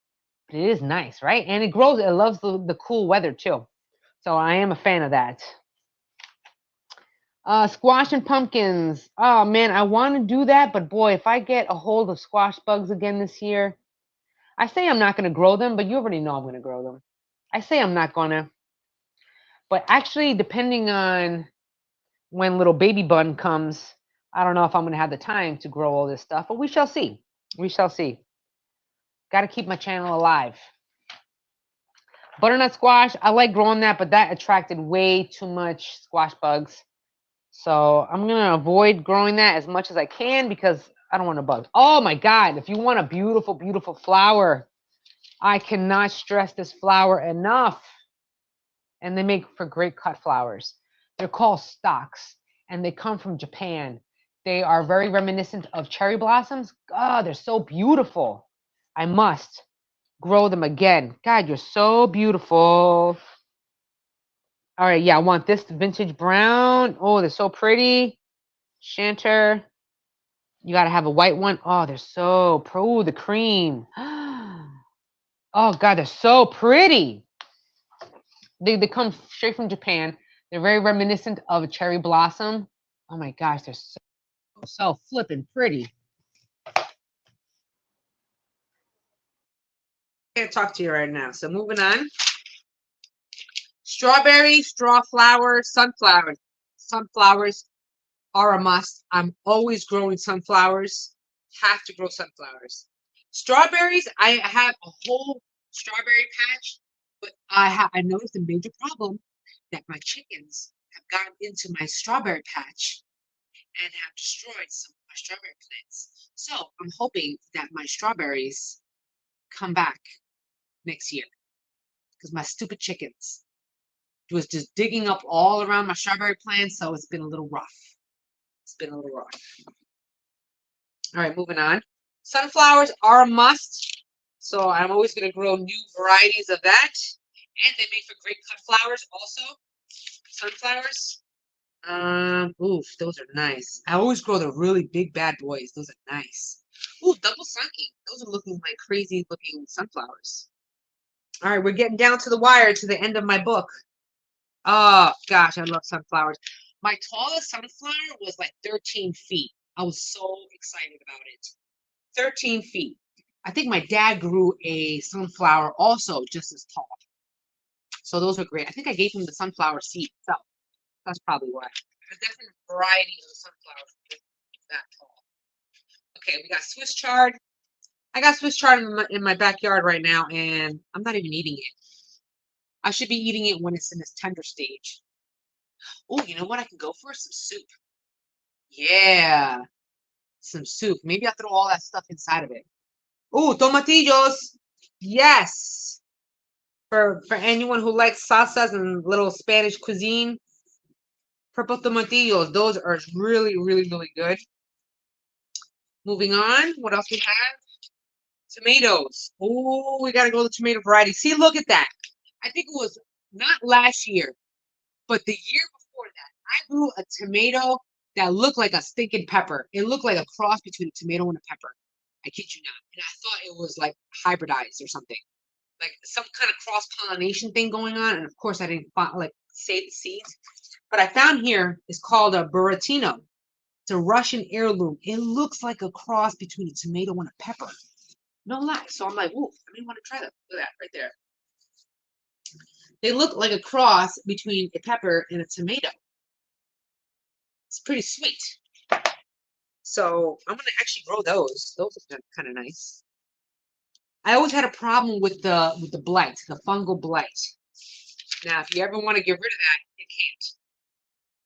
But it is nice, right? And it grows, it loves the cool weather too. So I am a fan of that. Squash and pumpkins. Oh man, I want to do that, but boy, if I get a hold of squash bugs again this year, I say I'm not going to grow them, but you already know I'm going to grow them. I say I'm not going to. But actually, depending on when little baby bun comes, I don't know if I'm going to have the time to grow all this stuff, but we shall see. We shall see. Got to keep my channel alive. Butternut squash, I like growing that, but that attracted way too much squash bugs. So I'm going to avoid growing that as much as I can because I don't want to bug. Oh my God, if you want a beautiful, beautiful flower, I cannot stress this flower enough. And they make for great cut flowers. They're called stocks, and they come from Japan. They are very reminiscent of cherry blossoms. God, they're so beautiful. I must grow them again. God, you're so beautiful. All right, yeah, I want this vintage brown. Oh, they're so pretty. Chanter. You got to have a white one. Oh, they're so pro. The cream. Oh, God, they're so pretty. They come straight from Japan. They're very reminiscent of a cherry blossom. Oh my gosh, they're so flippin' pretty. I can't talk to you right now. So moving on. Strawberry, straw flower, sunflower. Sunflowers are a must. I'm always growing sunflowers. Have to grow sunflowers. Strawberries, I have a whole strawberry patch, but I noticed a major problem that my chickens have gotten into my strawberry patch and have destroyed some of my strawberry plants. So I'm hoping that my strawberries come back next year because my stupid chickens was just digging up all around my strawberry plants. So it's been a little rough. It's been a little rough. All right, moving on. Sunflowers are a must. So I'm always going to grow new varieties of that. And they make for great cut flowers also. Sunflowers. Oof, those are nice. I always grow the really big bad boys. Those are nice. Ooh, double sunken. Those are looking like crazy looking sunflowers. All right, we're getting down to the wire to the end of my book. Oh gosh, I love sunflowers. My tallest sunflower was like 13 feet. I was so excited about it. 13 feet. I think my dad grew a sunflower also just as tall. So those are great. I think I gave him the sunflower seed itself. That's probably why. There's definitely a variety of sunflowers that tall. Okay, we got Swiss chard. I got Swiss chard in my backyard right now, and I'm not even eating it. I should be eating it when it's in its tender stage. Oh, you know what? I can go for some soup. Yeah, some soup. Maybe I'll throw all that stuff inside of it. Oh, tomatillos. Yes. For anyone who likes salsas and little Spanish cuisine, purple tomatillos. Those are really, really, really good. Moving on. What else we have? Tomatoes. Oh, we gotta go to tomato variety. See, look at that. I think it was not last year, but the year before that, I grew a tomato that looked like a stinking pepper. It looked like a cross between a tomato and a pepper. I kid you not. And I thought it was like hybridized or something, like some kind of cross pollination thing going on. And of course, I didn't like save the seeds. But I found here is called a Buratino. It's a Russian heirloom. It looks like a cross between a tomato and a pepper. No lie. So I'm like, whoa, I didn't want to try that. Look at that right there. They look like a cross between a pepper and a tomato. It's pretty sweet. So I'm gonna actually grow those. Those are kind of nice. I always had a problem with the blight, the fungal blight. Now, if you ever want to get rid of that, you can't.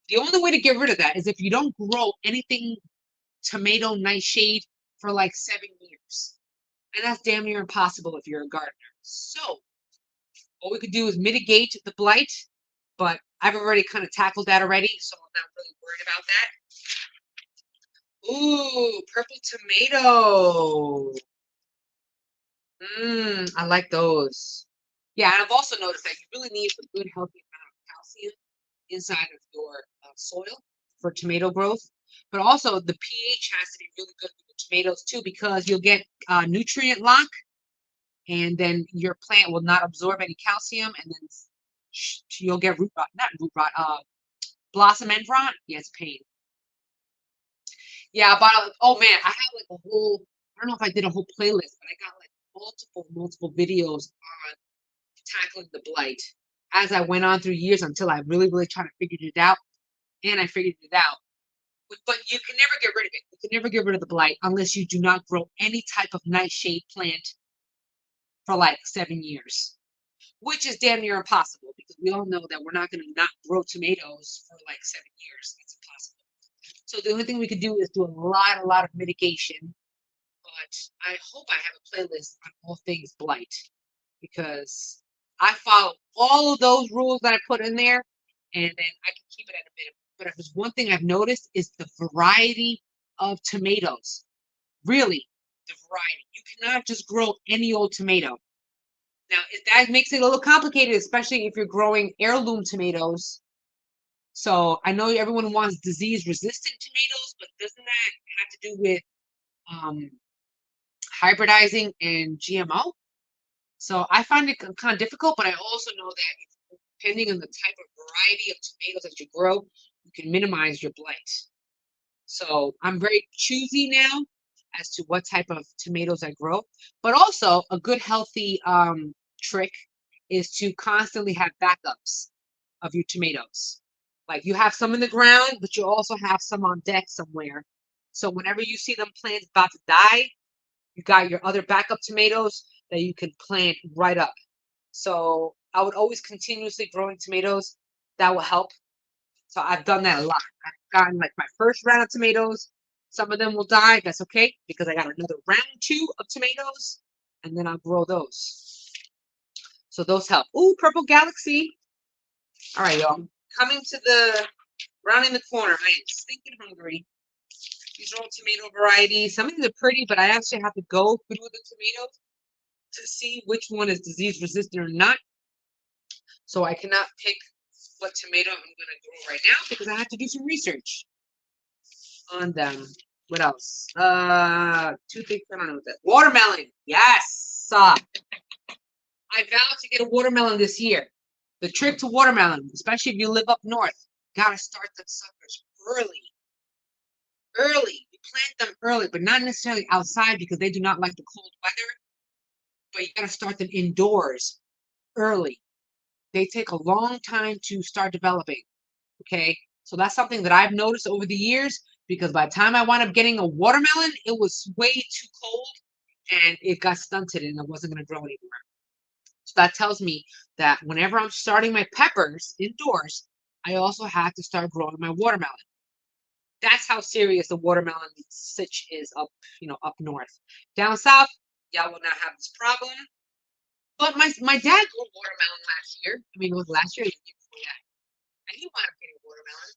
The only way to get rid of that is if you don't grow anything tomato nightshade for like 7 years. And that's damn near impossible if you're a gardener. So what we could do is mitigate the blight, but I've already kind of tackled that already, so I'm not really worried about that. Ooh, purple tomato. I like those. Yeah, and I've also noticed that you really need a good, healthy amount of calcium inside of your soil for tomato growth. But also, the pH has to be really good with the tomatoes too, because you'll get nutrient lock, and then your plant will not absorb any calcium, and then you'll get root rot, not root rot, blossom end rot. Yeah, it's pain. Yeah, but oh man, I have like a whole. I don't know if I did a whole playlist, but I got like multiple videos on tackling the blight as I went on through years until I really tried to figure it out, and I figured it out. But you can never get rid of it. You can never get rid of the blight unless you do not grow any type of nightshade plant for like 7 years, which is damn near impossible because we all know that we're not going to not grow tomatoes for like 7 years. It's impossible. So the only thing we could do is do a lot of mitigation. But I hope I have a playlist on all things blight because I follow all of those rules that I put in there, and then I can keep it at a minimum. But if there's one thing I've noticed is the variety of tomatoes. Really, the variety. You cannot just grow any old tomato. Now, that makes it a little complicated, especially if you're growing heirloom tomatoes. So I know everyone wants disease-resistant tomatoes, but doesn't that have to do with hybridizing and GMO? So I find it kind of difficult, but I also know that depending on the type of variety of tomatoes that you grow, you can minimize your blight. So I'm very choosy now as to what type of tomatoes I grow. But also a good healthy trick is to constantly have backups of your tomatoes. Like you have some in the ground, but you also have some on deck somewhere. So whenever you see them plants about to die, you got your other backup tomatoes that you can plant right up. So I would always continuously growing tomatoes. That will help. So I've done that a lot. I've gotten like my first round of tomatoes. Some of them will die. That's okay because I got another round 2 of tomatoes, and then I'll grow those. So those help. Ooh, purple galaxy. All right, y'all. Coming to the rounding the corner. I am stinking hungry. These are all tomato varieties. Some of these are pretty, but I actually have to go through the tomatoes to see which one is disease resistant or not. So I cannot pick what tomato I'm going to grow right now because I have to do some research on them. What else? 2 things. I don't know what that. Watermelon. Yes. I vowed to get a watermelon this year. The trick to watermelon, especially if you live up north, gotta start the suckers early. Early. You plant them early, but not necessarily outside because they do not like the cold weather. But you got to start them indoors early. They take a long time to start developing. Okay, so that's something that I've noticed over the years because by the time I wound up getting a watermelon, it was way too cold and it got stunted and it wasn't going to grow anymore. So that tells me that whenever I'm starting my peppers indoors, I also have to start growing my watermelon. That's how serious the watermelon sitch is up, up north. Down south, y'all will not have this problem. But my dad grew watermelon last year. I mean, it was last year, the year before that, and he wound up getting watermelon.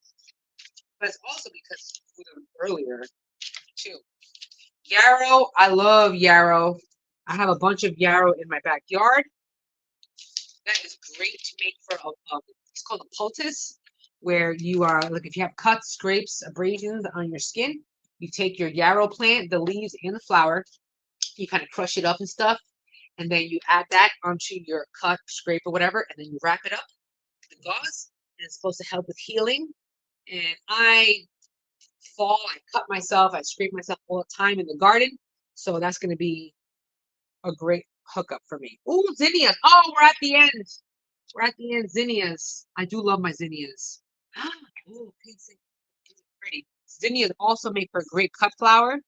But it's also because he grew them earlier too. Yarrow, I love yarrow. I have a bunch of yarrow in my backyard. That is great to make for it's called a poultice, where you are like if you have cuts, scrapes, abrasions on your skin, you take your yarrow plant, the leaves and the flower, you kind of crush it up and stuff, and then you add that onto your cut, scrape, or whatever, and then you wrap it up with the gauze, and it's supposed to help with healing. And I cut myself, I scrape myself all the time in the garden, so that's going to be a great hookup for me. Oh, zinnias! Oh, we're at the end. We're at the end. Zinnias. I do love my zinnias. Oh, pretty. Zinnias also make for a great cut flower,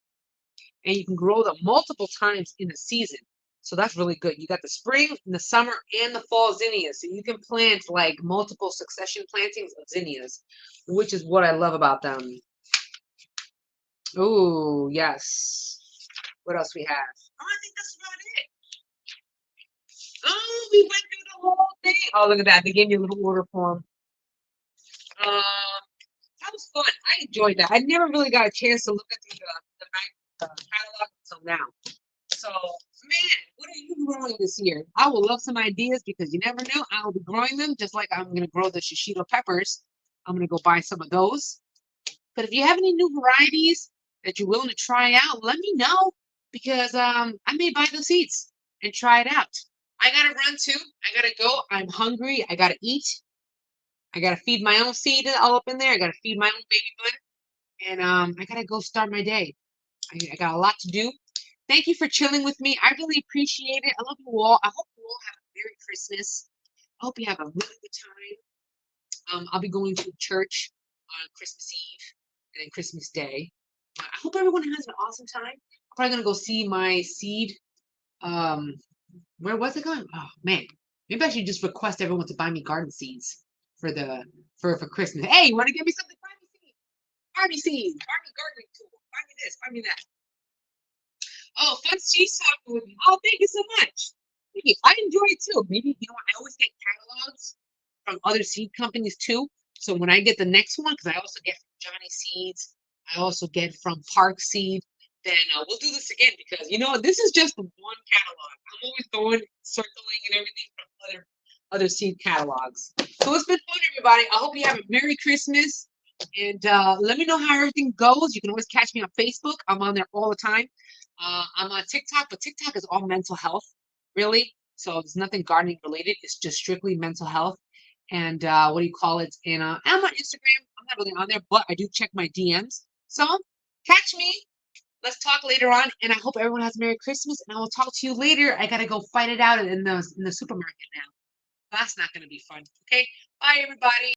and you can grow them multiple times in a season. So that's really good. You got the spring, the summer, and the fall zinnias. So you can plant like multiple succession plantings of zinnias, which is what I love about them. Oh, yes. What else we have? Oh, I think that's about it. Oh, we went through the whole thing. Oh, look at that. They gave me a little order form. That was fun. I enjoyed that. I never really got a chance to look at the catalog until now. So, man, what are you growing this year? I will love some ideas because you never know. I will be growing them just like I'm going to grow the shishito peppers. I'm going to go buy some of those. But if you have any new varieties that you're willing to try out, let me know because I may buy those seeds and try it out. I got to run too. I got to go. I'm hungry. I got to eat. I got to feed my own seed all up in there. I got to feed my own baby bud. And I got to go start my day. I got a lot to do. Thank you for chilling with me. I really appreciate it. I love you all. I hope you all have a Merry Christmas. I hope you have a really good time. I'll be going to church on Christmas Eve and then Christmas Day. I hope everyone has an awesome time. I'm probably going to go see my seed. Where was it going? Oh, man. Maybe I should just request everyone to buy me garden seeds for Christmas. Hey, you want to give me something? Buy me seeds. Buy me seeds. Buy me gardening tools. Buy me this. Buy me that. Oh, fun cheese talking with me. Oh, thank you so much. Thank you. I enjoy it too. Maybe, I always get catalogs from other seed companies too. So when I get the next one, because I also get from Johnny Seeds, I also get from Park Seed, then we'll do this again because, this is just one catalog. I'm always going, circling and everything from other seed catalogs. So it's been fun, everybody. I hope you have a Merry Christmas. And let me know how everything goes. You can always catch me on Facebook. I'm on there all the time. I'm on TikTok, but TikTok is all mental health, really. So there's nothing gardening related. It's just strictly mental health. And what do you call it? And I'm on Instagram. I'm not really on there, but I do check my DMs. So catch me. Let's talk later on. And I hope everyone has a Merry Christmas. And I will talk to you later. I gotta go fight it out in the supermarket now. That's not gonna be fun. Okay. Bye, everybody.